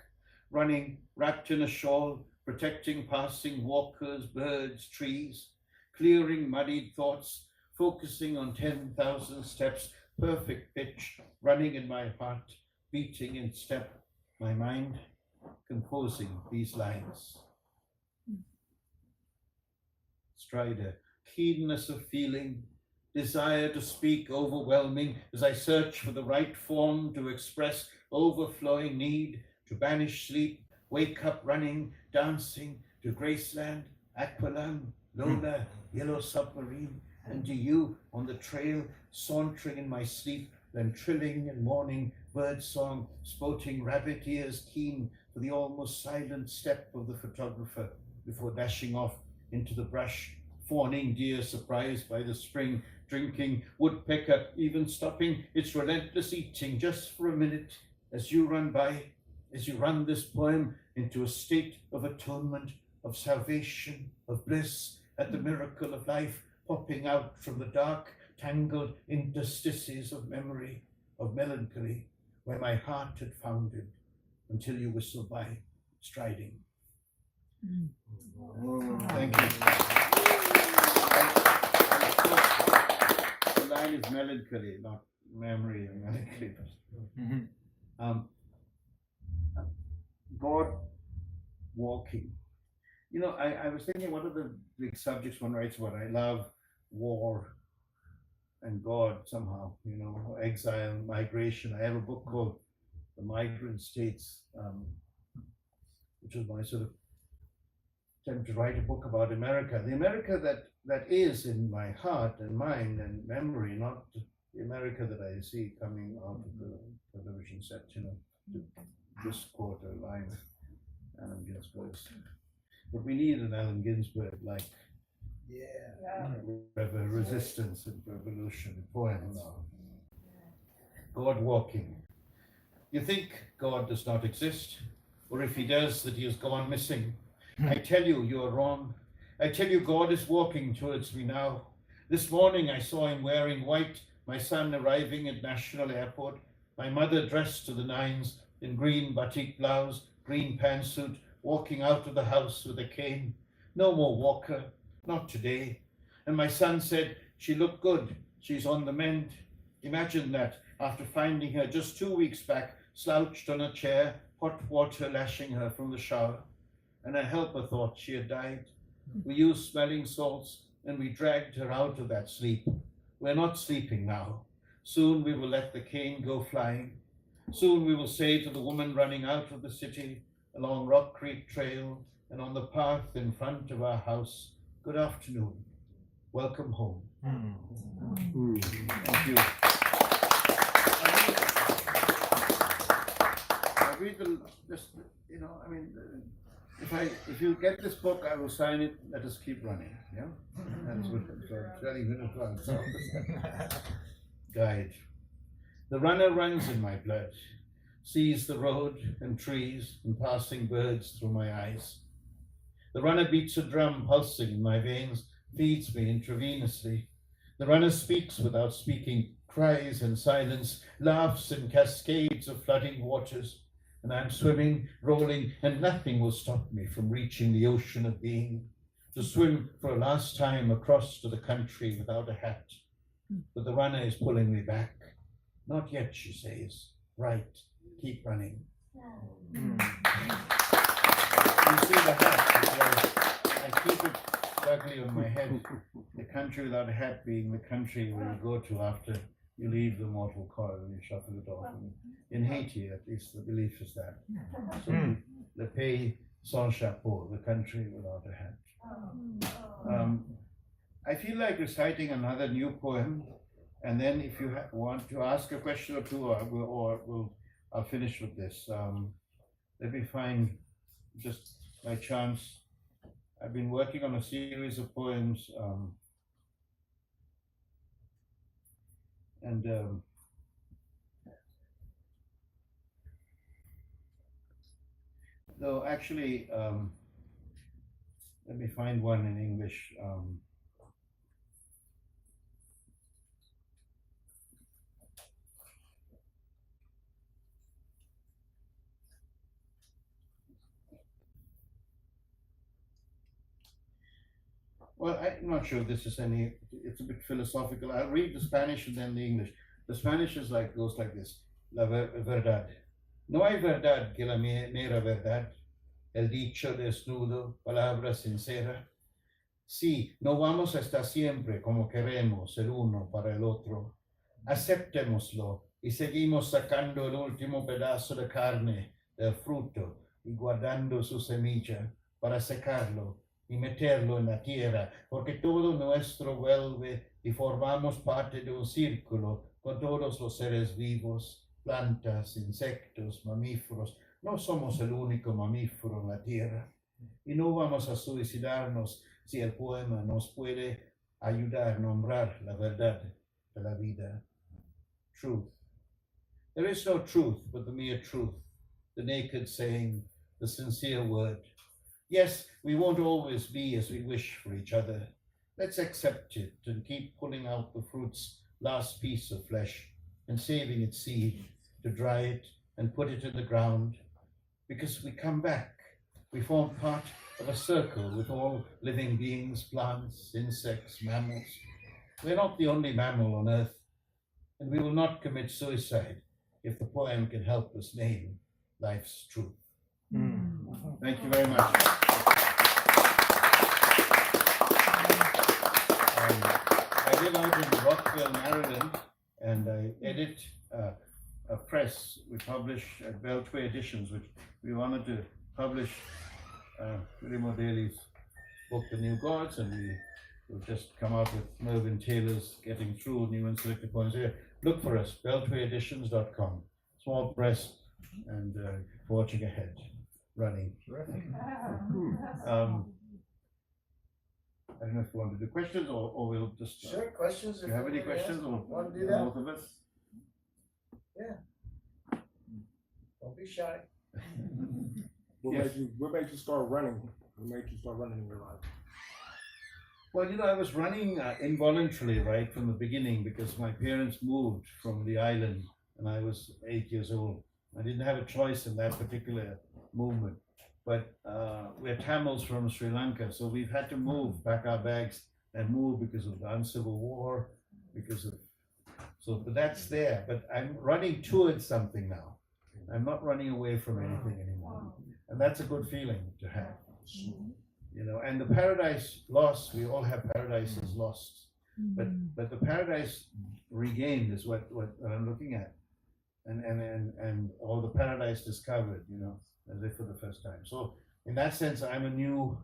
running wrapped in a shawl, protecting passing walkers, birds, trees, clearing muddied thoughts, focusing on 10,000 steps, perfect pitch, running in my heart, beating in step, my mind composing these lines. Strider, keenness of feeling, desire to speak overwhelming as I search for the right form to express overflowing need, to banish sleep, wake up running, dancing, to Graceland, Aqualung, Lola, Yellow Submarine, and to you on the trail, sauntering in my sleep, then trilling and morning, bird song, sporting rabbit ears keen for the almost silent step of the photographer before dashing off into the brush, fawning deer surprised by the spring, drinking, woodpecker even stopping its relentless eating just for a minute as you run by, as you run this poem into a state of atonement, of salvation, of bliss at the miracle of life, popping out from the dark, tangled interstices of memory, of melancholy, where my heart had foundered until you whistle by, striding. Thank you. The line is melancholy, not memory and melancholy. God walking. You know, I was thinking, what are the big subjects one writes about? I love war and God somehow, you know, exile, migration. I have a book called The Migrant States, which was my sort of attempt to write a book about America. The America that is in my heart and mind and memory, not the America that I see coming out of the television set, you know, this quarter line, Allen Ginsberg's. But we need an Allen Ginsberg like resistance and revolution poem now. God walking. You think God does not exist, or if he does, that he has gone missing. I tell you, you are wrong. I tell you, God is walking towards me now. This morning I saw him wearing white, my son arriving at National Airport, my mother dressed to the nines in green batik blouse, green pantsuit, walking out of the house with a cane. No more Walker, not today. And my son said, she looked good, she's on the mend. Imagine that, after finding her just 2 weeks back, slouched on a chair, hot water lashing her from the shower. And a helper thought she had died. We used smelling salts and we dragged her out of that sleep. We're not sleeping now. Soon we will let the cane go flying. Soon we will say to the woman running out of the city along Rock Creek Trail and on the path in front of our house, good afternoon, welcome home. Thank you. I read just, you know, I mean, if you get this book, I will sign it. Let us keep running. Yeah, that's what I'm telling you in advance. Guide. The runner runs in my blood, sees the road and trees and passing birds through my eyes. The runner beats a drum pulsing in my veins, feeds me intravenously. The runner speaks without speaking, cries in silence, laughs in cascades of flooding waters. And I'm swimming, rolling, and nothing will stop me from reaching the ocean of being, to swim for a last time across to the country without a hat. But the runner is pulling me back. Not yet, she says. Right, keep running. You see the hat, I keep it snugly on my head. The country without a hat being the country where you go to after you leave the mortal coil and you shuffle it off. And in Haiti, at least, the belief is that. So the pays sans chapeau, the country without a hat. I feel like reciting another new poem, and then if you want to ask a question or two, I'll finish with this. Let me find, just by chance, I've been working on a series of poems, though actually, let me find one in English. Well, I'm not sure if this is it's a bit philosophical. I'll read the Spanish and then the English. The Spanish goes like this. La verdad. No hay verdad que la mera verdad. El dicho desnudo, palabra sincera. Sí, no vamos a estar siempre como queremos el uno para el otro. Aceptémoslo y seguimos sacando el último pedazo de carne del fruto y guardando su semilla para secarlo y meterlo en la tierra, porque todo nuestro vuelve y formamos parte de un círculo con todos los seres vivos, plantas, insectos, mamíferos. No somos el único mamífero en la tierra y no vamos a suicidarnos si el poema nos puede ayudar a nombrar la verdad de la vida. Truth. There is no truth but the mere truth, the naked saying, the sincere word. Yes, we won't always be as we wish for each other. Let's accept it and keep pulling out the fruit's last piece of flesh and saving its seed to dry it and put it in the ground. Because we come back, we form part of a circle with all living beings, plants, insects, mammals. We're not the only mammal on earth, and we will not commit suicide if the poem can help us name life's truth. Thank you very much. I live out in Rockville, Maryland, and I edit a press. We publish at Beltway Editions, which we wanted to publish William O'Daly's book, The New Gods, and we've just come out with Mervyn Taylor's Getting Through New and Selected Poems here. Look for us, beltwayeditions.com. Small press, and forging ahead, running. I don't know if you want to do questions or we'll just. Sure, questions? Do you have any questions? Or Want to do that? both of us? Don't be shy. What Yes. made you start running? What made you start running in your life? Well, I was running involuntarily right from the beginning because my parents moved from the island and I was 8 years old. I didn't have a choice in that particular movement. But we're Tamils from Sri Lanka, so we've had to move, pack our bags and move because of the uncivil war, but that's there. But I'm running towards something now. I'm not running away from anything anymore. And that's a good feeling to have. And the paradise lost, we all have paradises lost. But the paradise regained is what I'm looking at. And all the paradise discovered, as if for the first time. So in that sense, I'm a new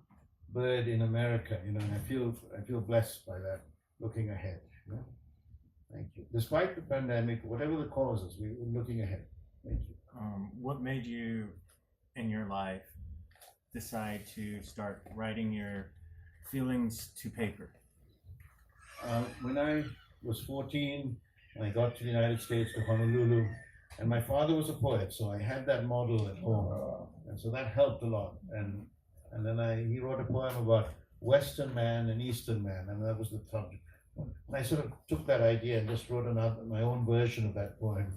bird in America, and I feel blessed by that, looking ahead. Thank you. Despite the pandemic, whatever the causes, we're looking ahead. Thank you. What made you in your life decide to start writing your feelings to paper? When I was 14, I got to the United States, to Honolulu, and my father was a poet, so I had that model at home, and so that helped a lot. And then he wrote a poem about Western man and Eastern man, and that was the subject. I sort of took that idea and just wrote my own version of that poem,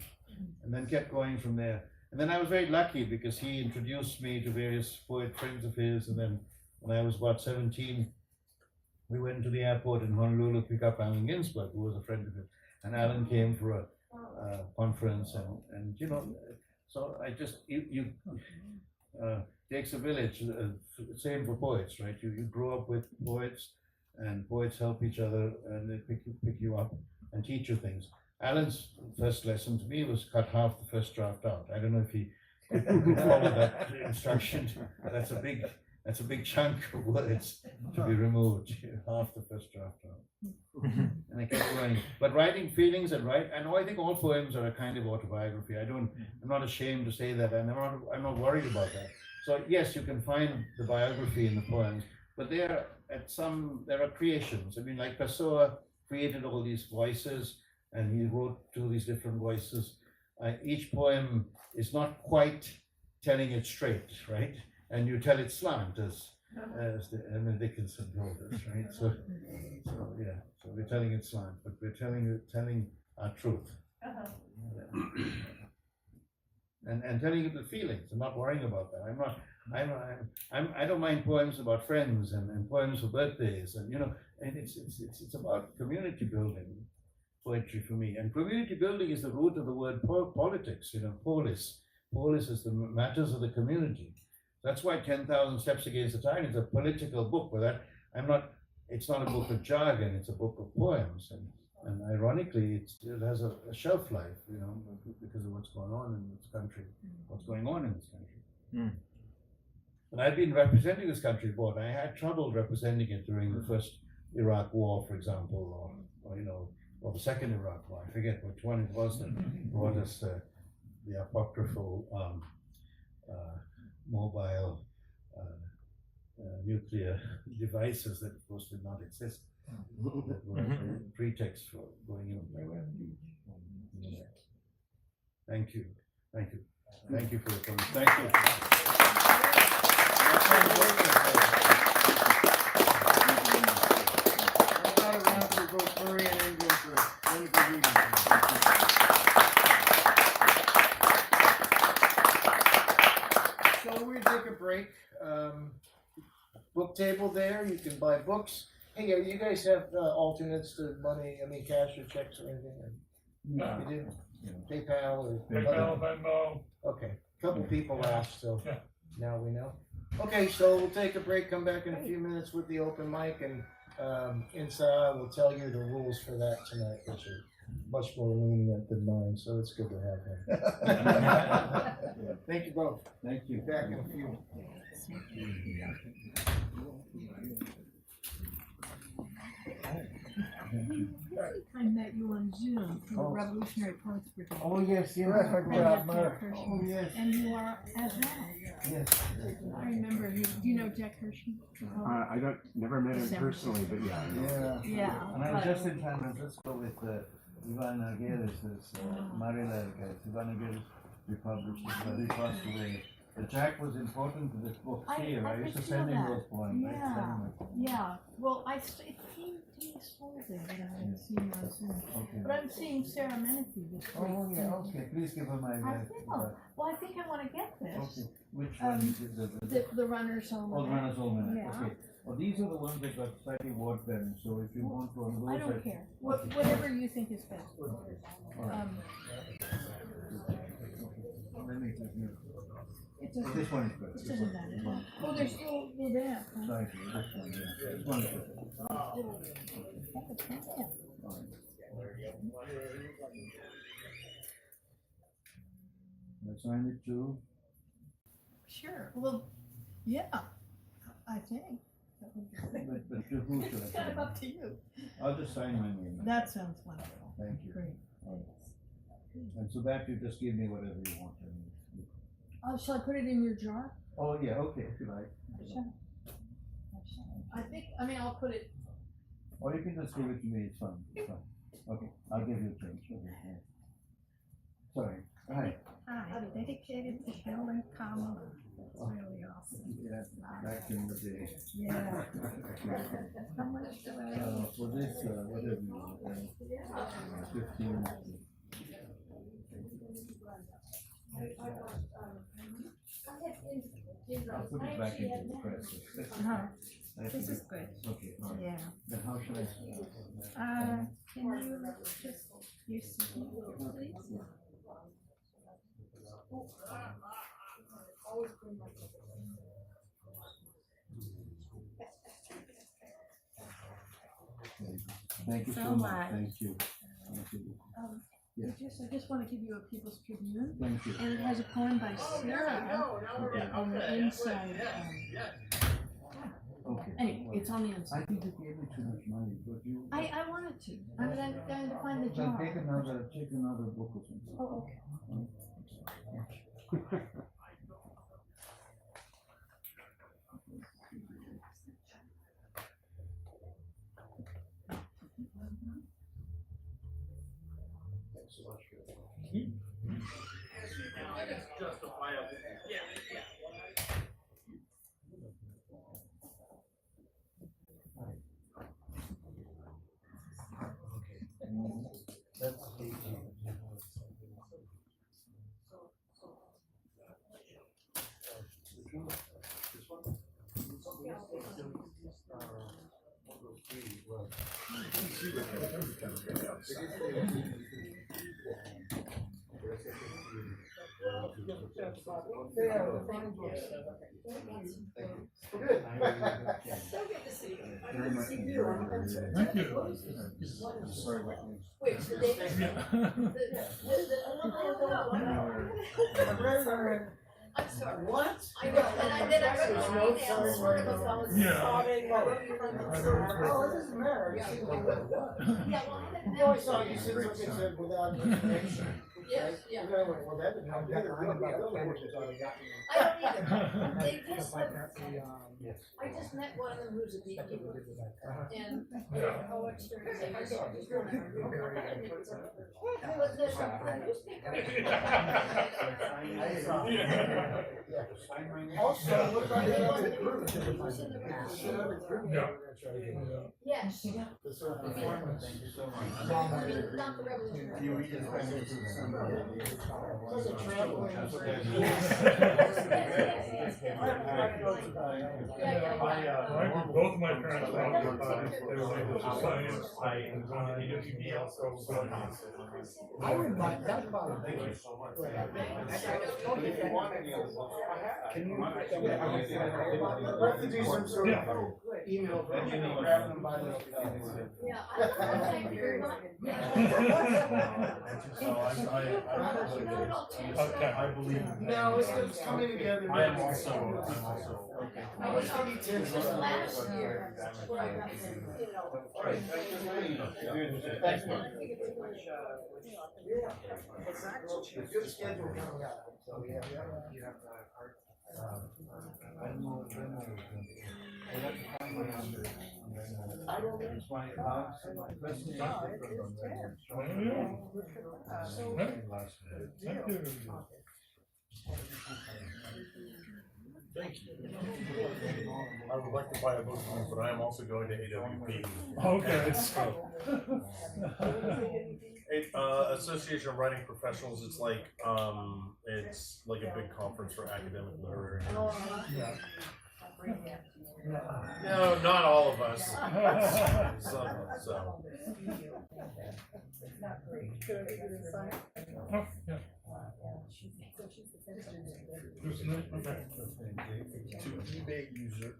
and then kept going from there. And then I was very lucky because he introduced me to various poet friends of his, and then when I was about 17, we went to the airport in Honolulu to pick up Allen Ginsberg, who was a friend of his, and Allen came for a conference, and so I just takes a village. Same for poets, right? You grow up with poets, and poets help each other, and they pick you up and teach you things. Alan's first lesson to me was cut half the first draft out. I don't know if he followed that instruction. That's a big chunk of words to be removed. Half the first draft out. And I kept going. But writing feelings and I think all poems are a kind of autobiography. I'm not ashamed to say that, and I'm not worried about that. So yes, you can find the biography in the poems, but there are creations. I mean, like Pessoa created all these voices, and he wrote to these different voices. Each poem is not quite telling it straight, right? And you tell it slant, as Emily Dickinson wrote us, right? So we're telling it slant, but we're telling our truth, and telling it with feelings. I'm not worrying about that. I don't mind poems about friends and poems for birthdays, and it's about community building. Poetry for me, and community building is the root of the word politics. Polis is the matters of the community. That's why 10,000 Steps Against the Tide is a political book. But it's not a book of jargon. It's a book of poems, and ironically, it has a shelf life. Because of what's going on in this country. And I've been representing this country before. And I had trouble representing it during the first Iraq War, for example, or the second Iraq War. I forget which one it was that brought us the apocryphal mobile nuclear devices that of course did not exist, that were a pretext for going in. Thank you for your comments. Thank you. Both Murray and Indran for wonderful reading. So we take a break. Book table there. You can buy books. Hey, you guys have alternates to money? I mean, cash or checks or anything? No. You do? PayPal or PayPal, Venmo. Okay. A couple people asked, so. Yeah. Now we know. Okay, so we'll take a break, come back in a few minutes with the open mic, and Insa will tell you the rules for that tonight, which are much more lenient than mine, so it's good to have him. Thank you both. Thank you. Back in a few. I met you on Zoom for the Revolutionary Parts Brigade. Oh, yes, yes. Terrific job, Mark. Oh, yes, And you are as well. yes. I remember him. Do you know Jack Hershey? I don't, never met him personally, but yeah. I know. Yeah. Yeah. And I was but- just in San Francisco with Ivan Arguelles, Marila guy. Ivan Arguelles republished it, but he passed away. The Jack was important to this book here. I used to could send feel him that. those poems. I'd Yeah. send him Yeah. Well, it came to me slowly that I hadn't seen you on Zoom. it. Okay. But I'm seeing Sarah Menifee this week. Oh, yeah, okay. Please give her my. I will. Well, I think I want to get this. Okay. Which one is it? The Runner's Home. Oh, the Runners Almanac. Yeah. Okay. Well, these are the ones that got slightly watered down. So if you want one of those, I don't care. Whatever you think is best. All right. Let me just. It Oh, doesn't, this one is good. it This doesn't one. matter. Oh, there's still that. Huh? Sorry, this one, yeah. This one is good. All right. I signed it too. Sure. Well, yeah. I think. That would be great. But to who should I It's kind of sign? up to you. I'll just sign my name. That sounds wonderful. Thank you. Great. Thanks. And so that you just give me whatever you want. Shall I put it in your jar? Oh, yeah, okay, if you like. Sure. I mean, I'll put it. Or you can just give it to me, it's fine, it's fine. Okay, I'll give you change. Okay, yeah. Sorry, hi. Hi, dedicated to Helen Kamala. That's really awesome. Yeah, back in the day. Yeah. How much do I? For this, what have you, 15. I'll put it back into the press. Uh-huh. This is good. Okay, all right. Yeah. Then how should I? Can you just use the please? Thank you so So much, much. thank you. Thank you. Yeah. I just want to give you a People's Tribune, Thank you. and it has a poem by Sarah on the inside. Okay. Anyway, it's on the I inside. think you gave me too much money, but you. I wanted to. I mean, I'm trying to find the Then take jar. another book or something. Oh, okay. That's very much enjoyed. Thank you. Sorry about this. I'm sorry. What? I know, and I did, I wrote There's an no email sign sort of right as I was Yeah. sobbing. Oh, it doesn't matter. Yeah. Yeah, well, I didn't You always know. thought you said something said without information. Yes, yeah. Well, that didn't help either. I don't either. They just have, I just met one of them who's a beekeeper, and they're poets, they're just but Also, what about the other group? Yeah. Yes. The sort of performance. Thank you so much. Not the revolutionary. It's like a traveling. Both my parents were on the body. They were like science. I would like that about it. Thank you so much. Can you? We'll have to do some sort of email version and grab them by the. Yeah, I think you're not. Okay. I believe. No, it's coming together. I am also. Okay. I was last year where I got them, you know. Thanks, man. Good schedule coming up. So we have. Thank you. I would like to buy a book from you, but I am also going to AWP. Okay. Association of Writing Professionals. It's like a big conference for academic literary. No, not all of us. Some, so. Oh, yeah. Just a minute, okay. To eBay user.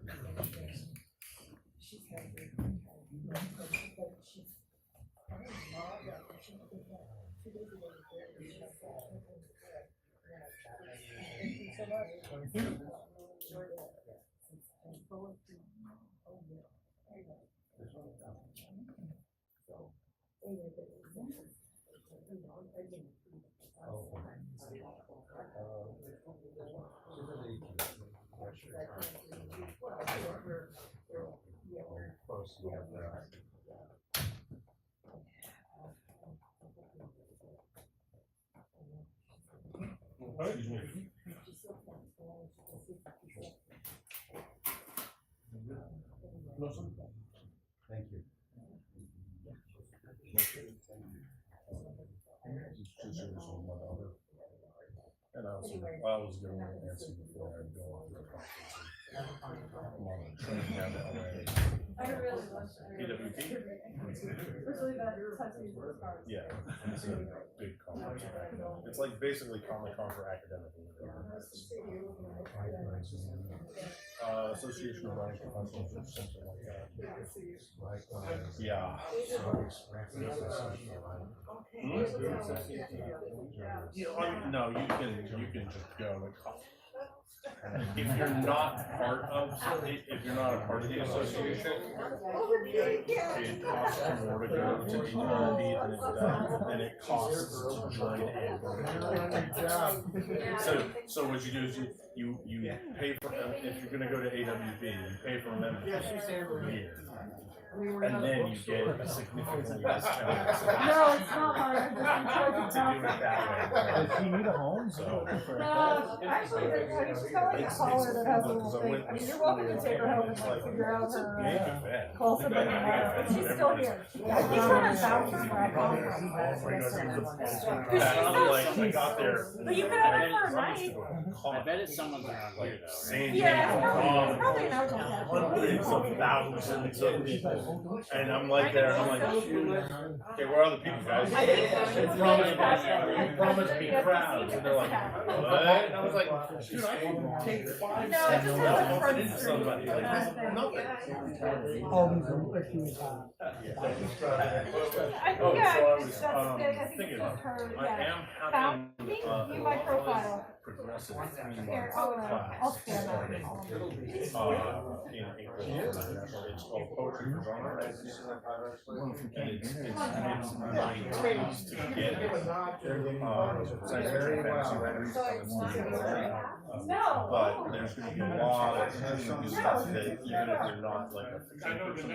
Excuse me. Thank you. And I was going to answer before I go on to the conference. I'm on a train down to LA. I really love AWP? It's really bad tattoos with scars. Yeah, it's a big conference. It's like basically Comic-Con for academic. Association of Writing Professionals or something like that. Yeah. No, you can just go. If you're not part of the association, it costs more to go to AWP than it costs to join a. So what you do is you pay for if you're going to go to AWP, you pay for a membership for a year. And then you get a significantly discounted. No, it's not hard. To do it that way. Does she need a home? So. No, actually, she's got like a collar that has a little thing. I mean, you're welcome to take her home and like figure out her call somebody tomorrow. But she's still here. I think we're on voucher for a conference. I got there. But you could have her for a night. I bet it's someone's around here though. San Yeah, Diego, it's probably an hour. hundreds of thousands of people. And I'm like there, and I'm like, okay, where are the people, guys? You promised me crowds, and they're like, what? And I was like, dude, I can take 5 No, it seconds just to has a walk front into street. somebody, like, nothing. I think Oh, so I was, that's big. I think thinking it's about just her. I Yeah. am having View my profile. progressive Here, 3-month I'll class scan that. in April. It's called Poetry for Genre Writers. And it's nice to get science fantasy writers. No. But there's going to be a lot of stuff that even if you're not like a fiction person,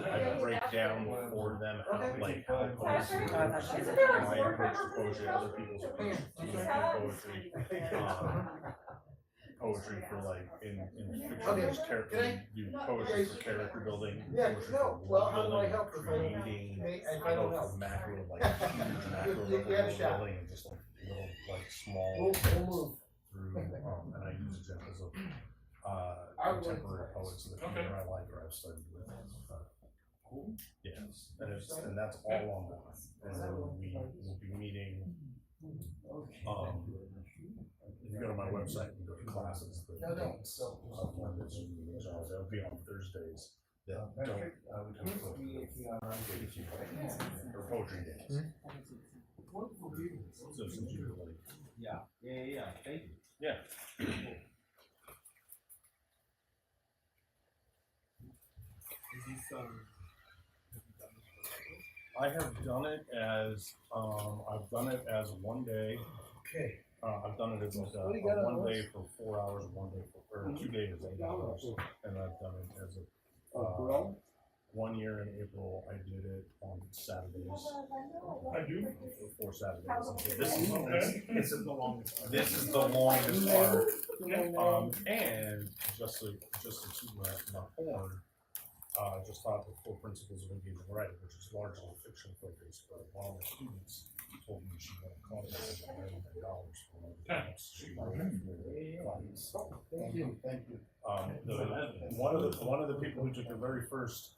I break down for them how poetry works, my approach to poetry, other people's approach to poetry. poetry for like in fiction. Okay. There's character, Can I- do poetry for character building. Yeah, poetry no, for well, how do I building, help if I don't- creating, if I don't go know? from macro, like huge macro You level have a shot. building and just like little like small We'll move. through, and I use examples of I would- contemporary poets that Okay. either I like or I've studied with. Yes, and that's all online. And then we will be meeting. If you go to my website and go to classes, the dates of when the Zoom meetings are, they'll be on Thursdays that don't conflict with or poetry days. So since you're like, Yeah, thank you. yeah. I have done it as I've done it as 1 day. Okay. I've done it as like What do you got on 1 day those? for 4 hours, 1 day for 2 days, 8 hours, and I've done it as a Grill? 1 year in April. I did it on Saturdays. I do. 4 Saturdays. And so this is Okay. this is the longest. This is the longest part. And just to my horn. Just taught the 4 principles of engaging writing, which is largely fiction focused, but one of my students told me she got a contract of $1 million for one of the books she wrote for clients. Thank you, thank you. One of the people who took the very first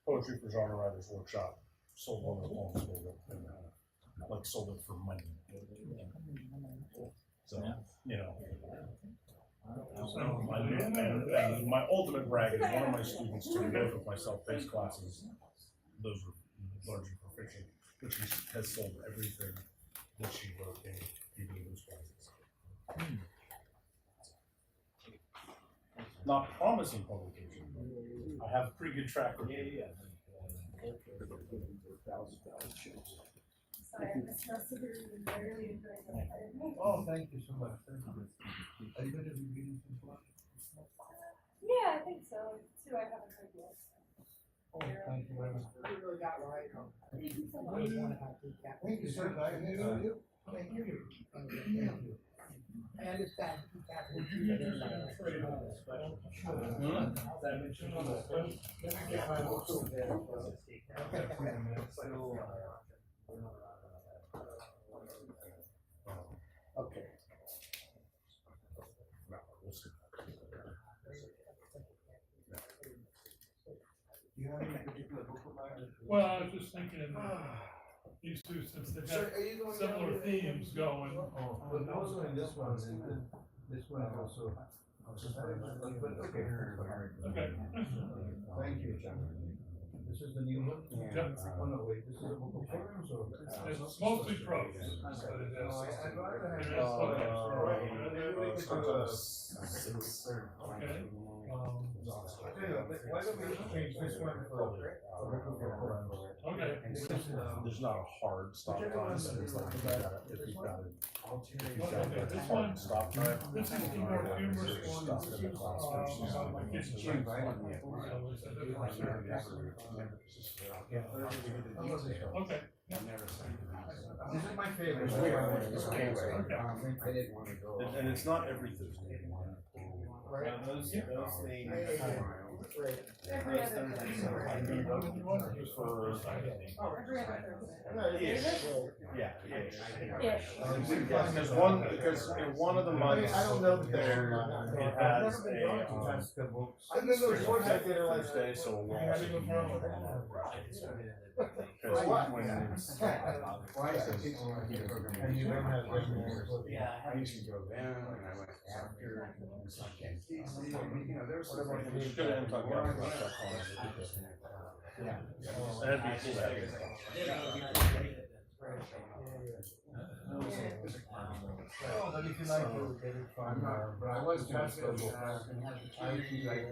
poetry for genre writers workshop sold one of the poems and like sold it for money. So you know. And my ultimate brag is one of my students took both of my self-paced classes. Those were largely for fiction, but she has sold everything that she wrote in either of those classes. Not promising publication, but I have a pretty good track record. Sorry, I missed most of your reading. I really enjoyed it. Oh, thank you so much. Thank you. Are you going to be reading some books? Yeah, I think so. 2 I haven't heard yet. Oh, thank you very much. Thank you so much. Thank you, sir. Nice to meet you. Thank you. Thank you. I understand. Okay. Do you have any particular book of mine? Well, I was just thinking, these two, since they Sir, have are you going similar down? themes going. Oh, but also in this one, this one also. Okay. Okay. Thank you. This is the new one? Yep. Oh, no, wait, this is a book of poems or? It's mostly prose. But it has- I'd rather have. it has Okay. Okay. Why don't we change this one for? Okay. There's not a hard stop time, so it's like if you've got it. If you've got Okay, a this hard one- stop time. This is the more humorous one. Stop in the class versus Like it's cheap. So it's a different series. Okay. This is my favorite. I didn't wanna go. And it's not every Thursday. Those things. Every other Thursday. For Every other Thursday. yeah. Ish. Because in one of the months I don't know that there it has I've been those ones I did like. Thursday, so we'll I also haven't do even heard of because when Why is it people like here? And you don't have regulars. I used to go down and I went after, it's like, you know, there was some. we should have talked about that Yeah. that'd be cool to have it. Well, but if you like to get it from, But I was doing That's good. special class. I usually like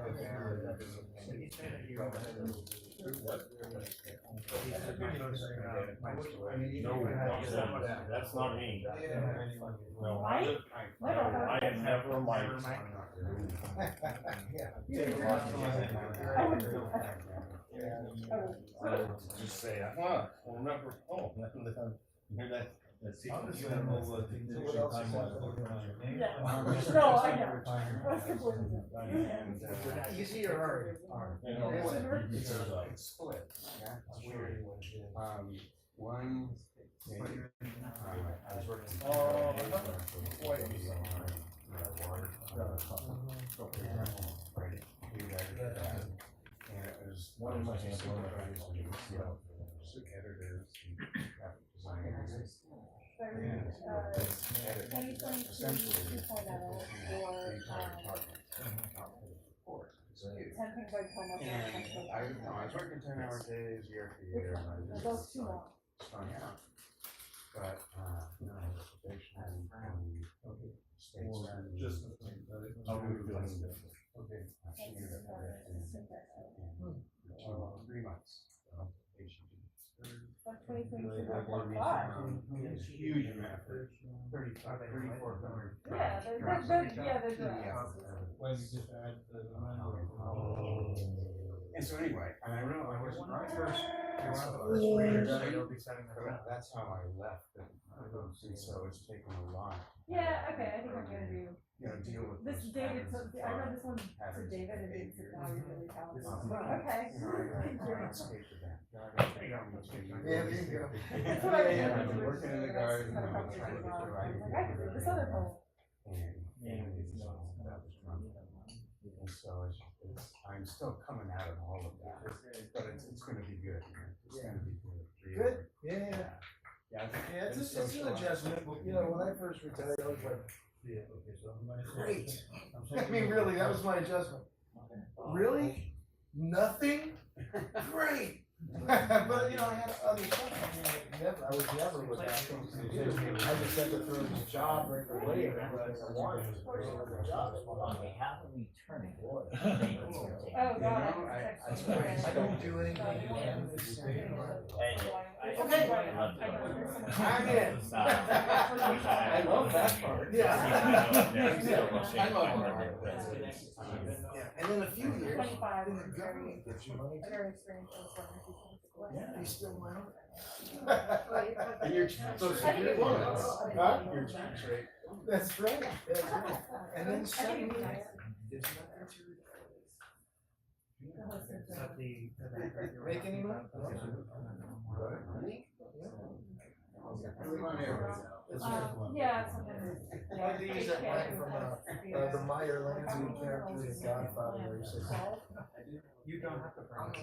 No, that's not me. No, Mike? I am never a Mike. I would do that. Just say, we'll never, hear that, That's Yeah. No, I know. Yeah. I was completely different. Easy or hard? It's It's split. Yeah, it's weird. One day, I was working. And it was one of my editors and graphic designers. And essentially, the entire department. So, and I was working 10-hour days year after year, and I was just like strung out. But, you know, I had a probation and states and just. Okay. She ended up in 3 months. Huge amount, 3,400. Yeah, they're And so anyway, and I realized, I was one of the first readers, that's how I left it. And so it's taken a lot. Yeah, okay, I think I'm gonna do. You know, deal with. This those David, patterns I read this one to David and it's now he's really talented. Okay. You know, I escaped to that. Yeah, there you go. That's what I was Yeah, gonna I'm do. working in the garden. Kind of I'm frustrating. trying to I was write. like, I could do this other poem. And so I'm still coming out of all of that, but it's gonna be good. It's gonna be good. Good, yeah. Yeah, it's an adjustment, but you know, when I first retired, I was like, great. I mean, really, that was my adjustment. Really? Nothing? Great. But you know, I had other stuff. I mean, I was never with that. I just had to throw the job right away. I wanted to throw the job. On behalf of Eternity. Oh, God. I don't do anything. Okay. I'm in. I love that part. Yeah. I love it. Yeah, and then a few years, 25. then the government gives you money. Very experienced. Yeah, you still money. And your social security. Huh? Your tax rate. That's right. That's right. And then 7 years. It's nothing to make any money? Yeah. I had to use that line from the Meyer Lansing character in Godfather where he says, You don't have to promise.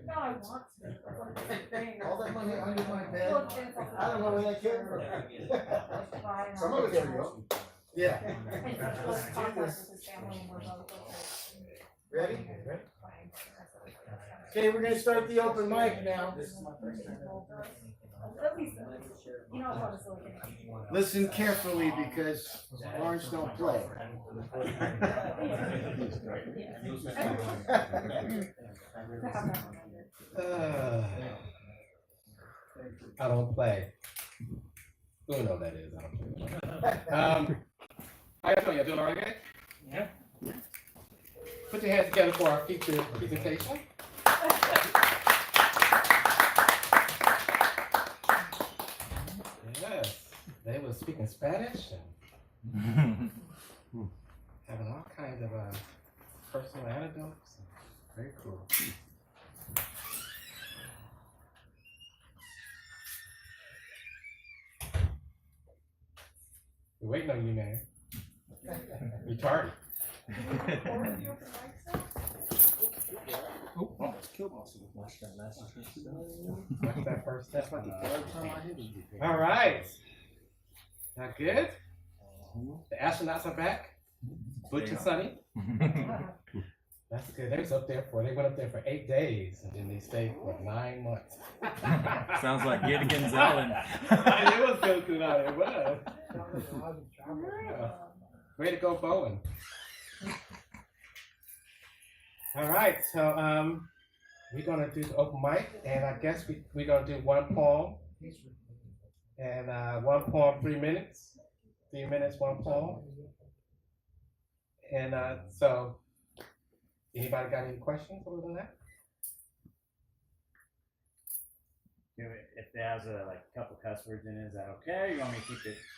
No, I want to. all that money under my bed, I don't know where that came from. Some of it's real. Yeah. Ready? Okay, we're gonna start the open mic now. You know how this will Listen carefully because orange don't play. I don't play. Who know that is? I don't play. How y'all doing? Y'all doing all right? Yeah. Put your hands together for our feature presentation. Yes, they were speaking Spanish and having all kinds of personal anecdotes. Very cool. We're waiting on you, man. You tardy. Watch that last Watch that first. That's like the third time I hit you. All right. Not good. The astronauts are back. Butch and Sunny. That's good. They went up there for 8 days and then they stayed for 9 months. Sounds like Gilligan's Island. It was good tonight. It was. Way to go, Bowen. All right, so we're gonna do the open mic, and I guess we're gonna do one poem, and one poem 3 minutes, 3 minutes, one poem, and so anybody got any questions other than that? If it has a couple cuss words in it, is that okay? Or you want me to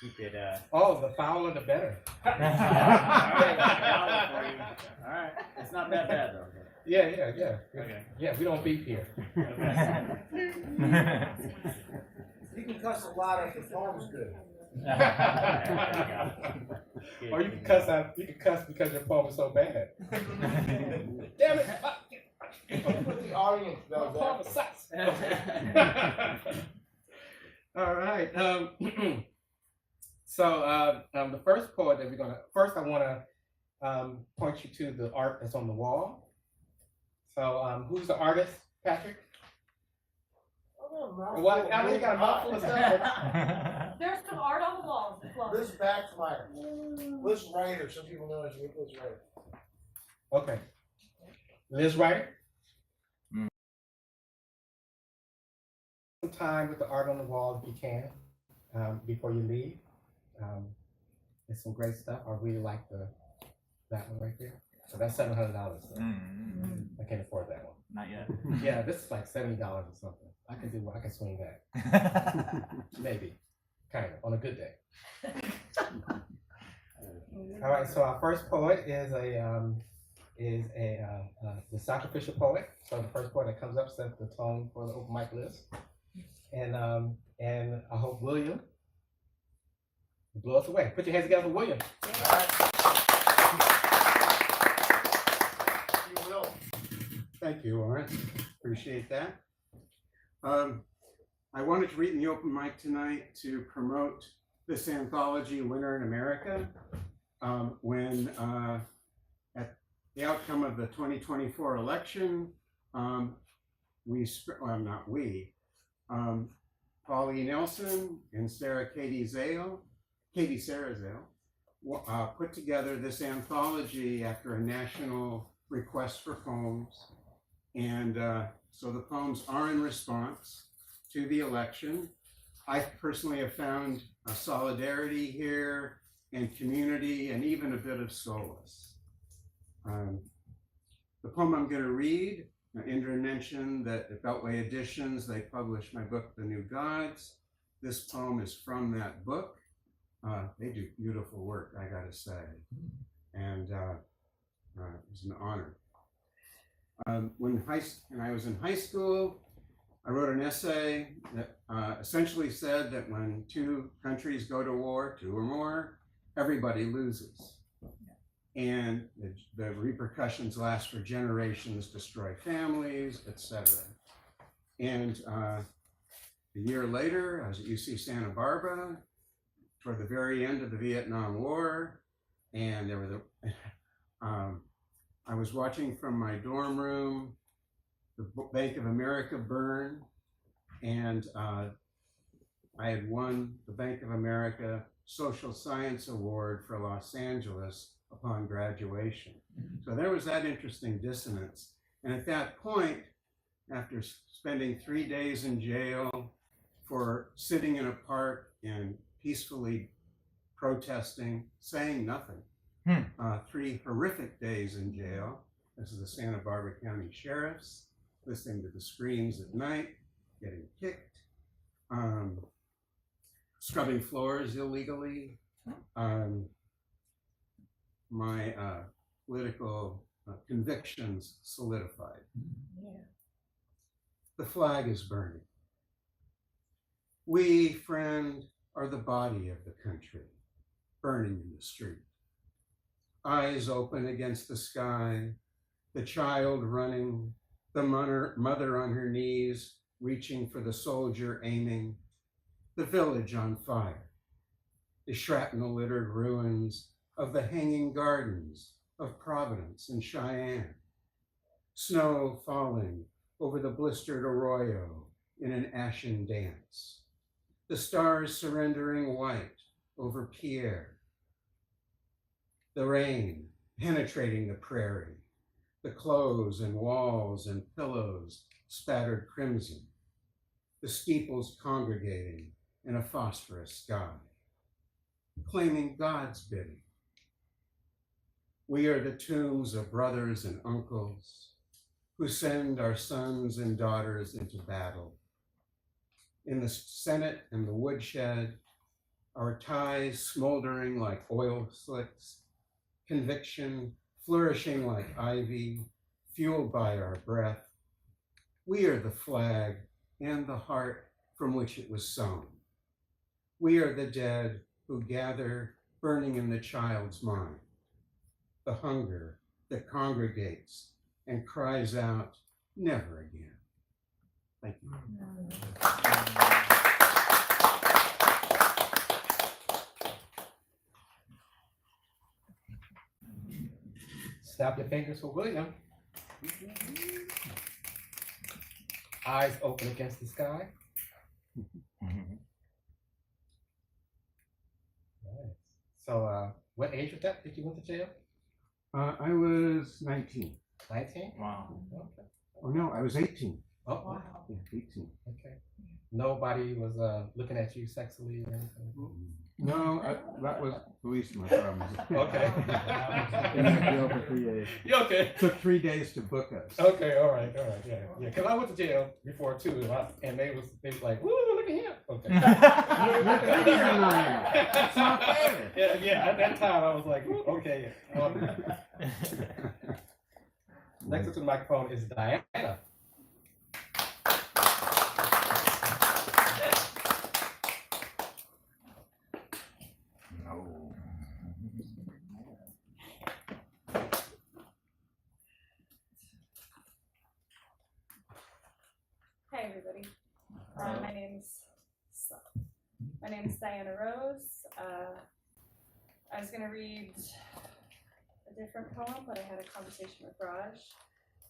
keep it Oh, the fouler the better. All right, it's not that bad though. Yeah. Okay. Yeah, we don't beef here. You can cuss a lot if the poem's good. Or you can cuss because your poem is so bad. Damn it! Put the audience My does poem that. sucks. All right. So the first poet that first I want to point you to the art that's on the wall. So who's the artist, Patrick? What? I mean, you got a mouthful of stuff. There's some art on the walls. Liz Backfire. Liz Ryder. Some people know as Liz Ryder. Okay. Liz Ryder? Some time with the art on the wall if you can, before you leave. It's some great stuff. I really like that one right there. So that's $700. So I can't afford that one. Not yet. Yeah, this is like $70 or something. I can swing that. Maybe. Kind of, on a good day. All right, so our first poet is the sacrificial poet. So the first poet that comes up sets the tone for the open mic list. And I hope William will blow us away. Put your hands together for William. All right. You will. Thank you, Lawrence. Appreciate that. I wanted to read in the open mic tonight to promote this anthology, Winter in America. When at the outcome of the 2024 election, Pauline Nelson and Katie Sarah Zale, put together this anthology after a national request for poems. And so the poems are in response to the election. I personally have found a solidarity here and community and even a bit of solace. The poem I'm going to read, Indran mentioned that at Beltway Editions, they published my book, The New Gods. This poem is from that book. They do beautiful work, I gotta say. And it was an honor. When I was in high school, I wrote an essay that essentially said that when two countries go to war, two or more, everybody loses. And the repercussions last for generations, destroy families, etc. And a year later, I was at UC Santa Barbara toward the very end of the Vietnam War, and there were I was watching from my dorm room the Bank of America burn, and I had won the Bank of America Social Science Award for Los Angeles upon graduation. So there was that interesting dissonance. And at that point, after spending 3 days in jail for sitting in a park and peacefully protesting, saying nothing, 3 horrific days in jail. This is the Santa Barbara County Sheriff's, listening to the screams at night, getting kicked, scrubbing floors illegally. My political convictions solidified. The flag is burning. We, friend, are the body of the country, burning in the street. Eyes open against the sky, the child running, the mother on her knees, reaching for the soldier aiming, the village on fire, the shrapnel-littered ruins of the hanging gardens of Providence and Cheyenne, snow falling over the blistered arroyo in an ashen dance, the stars surrendering white over Pierre, the rain penetrating the prairie, the clothes and walls and pillows spattered crimson, the steeples congregating in a phosphorus sky, claiming God's bidding. We are the tombs of brothers and uncles who send our sons and daughters into battle, in the Senate and the woodshed, our ties smoldering like oil slicks, conviction flourishing like ivy, fueled by our breath. We are the flag and the heart from which it was sown. We are the dead who gather, burning in the child's mind, the hunger that congregates and cries out, never again. Thank you. Snap your fingers for William. Eyes open against the sky. Nice. So, what age was that? Did you went to jail? I was 19. 19? Wow. Okay. Oh no, I was 18. Oh, wow. Yeah, 18. Okay. Nobody was looking at you sexually or anything? No, that was police my problem. Okay. In that jail for 3 days. You okay? Took 3 days to book us. Okay, all right, yeah. Because I went to jail before too, and they was like, "Woo, look at him." Okay. That's not fair. Yeah. At that time, I was like, "Ooh, okay." Next to the microphone is Diana. Hi everybody. My name's Diana Rose. I was gonna read a different poem, but I had a conversation with Raj,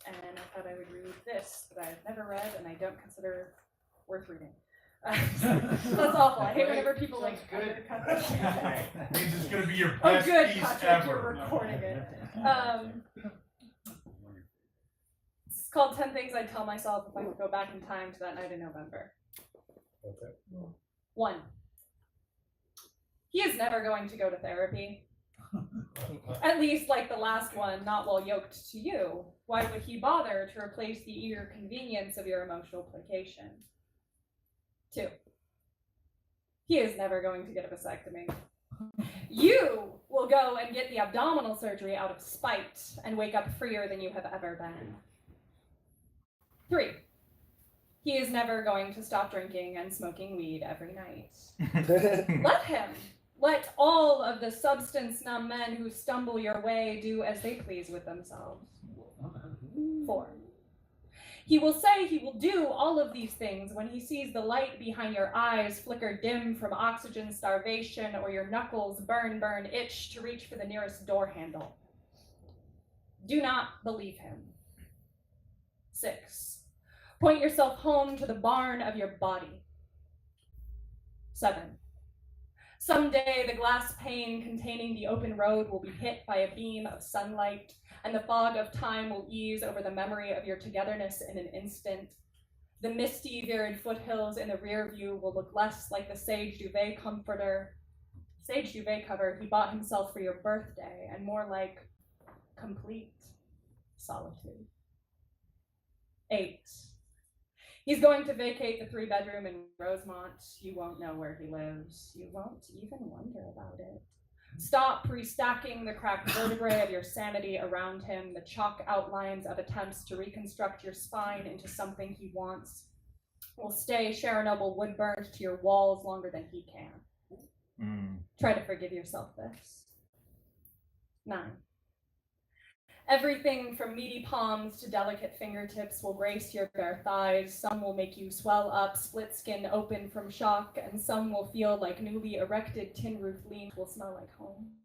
and I thought I would read this that I've never read and I don't consider worth reading. That's awful. I hate whenever people like undercut that. Means it's gonna be your Oh, best good, piece Patrick, ever. you're recording it. It's called 10 Things I'd Tell Myself If I Could Go Back in Time to That Night in November. Okay. 1. He is never going to go to therapy. At least like the last one, not while yoked to you. Why would he bother to replace the eager convenience of your emotional placation? 2. He is never going to get a vasectomy. You will go and get the abdominal surgery out of spite and wake up freer than you have ever been. 3. He is never going to stop drinking and smoking weed every night. Let him. Let all of the substance-numb men who stumble your way do as they please with themselves. 4. He will say he will do all of these things when he sees the light behind your eyes flicker dim from oxygen starvation or your knuckles burn, itch to reach for the nearest door handle. Do not believe him. 6. Point yourself home to the barn of your body. 7. Someday the glass pane containing the open road will be hit by a beam of sunlight, and the fog of time will ease over the memory of your togetherness in an instant. The misty, varied foothills in the rear view will look less like the sage duvet cover he bought himself for your birthday, and more like complete solitude. 8. He's going to vacate the 3-bedroom in Rosemont. You won't know where he lives. You won't even wonder about it. Stop restacking the cracked vertebrae of your sanity around him, the chalk outlines of attempts to reconstruct your spine into something he wants. Will stay Chernobyl wood burnt to your walls longer than he can. Try to forgive yourself this. 9. Everything from meaty palms to delicate fingertips will grace your bare thighs. Some will make you swell up, split skin open from shock, and some will feel like newly erected tin roof leans will smell like home.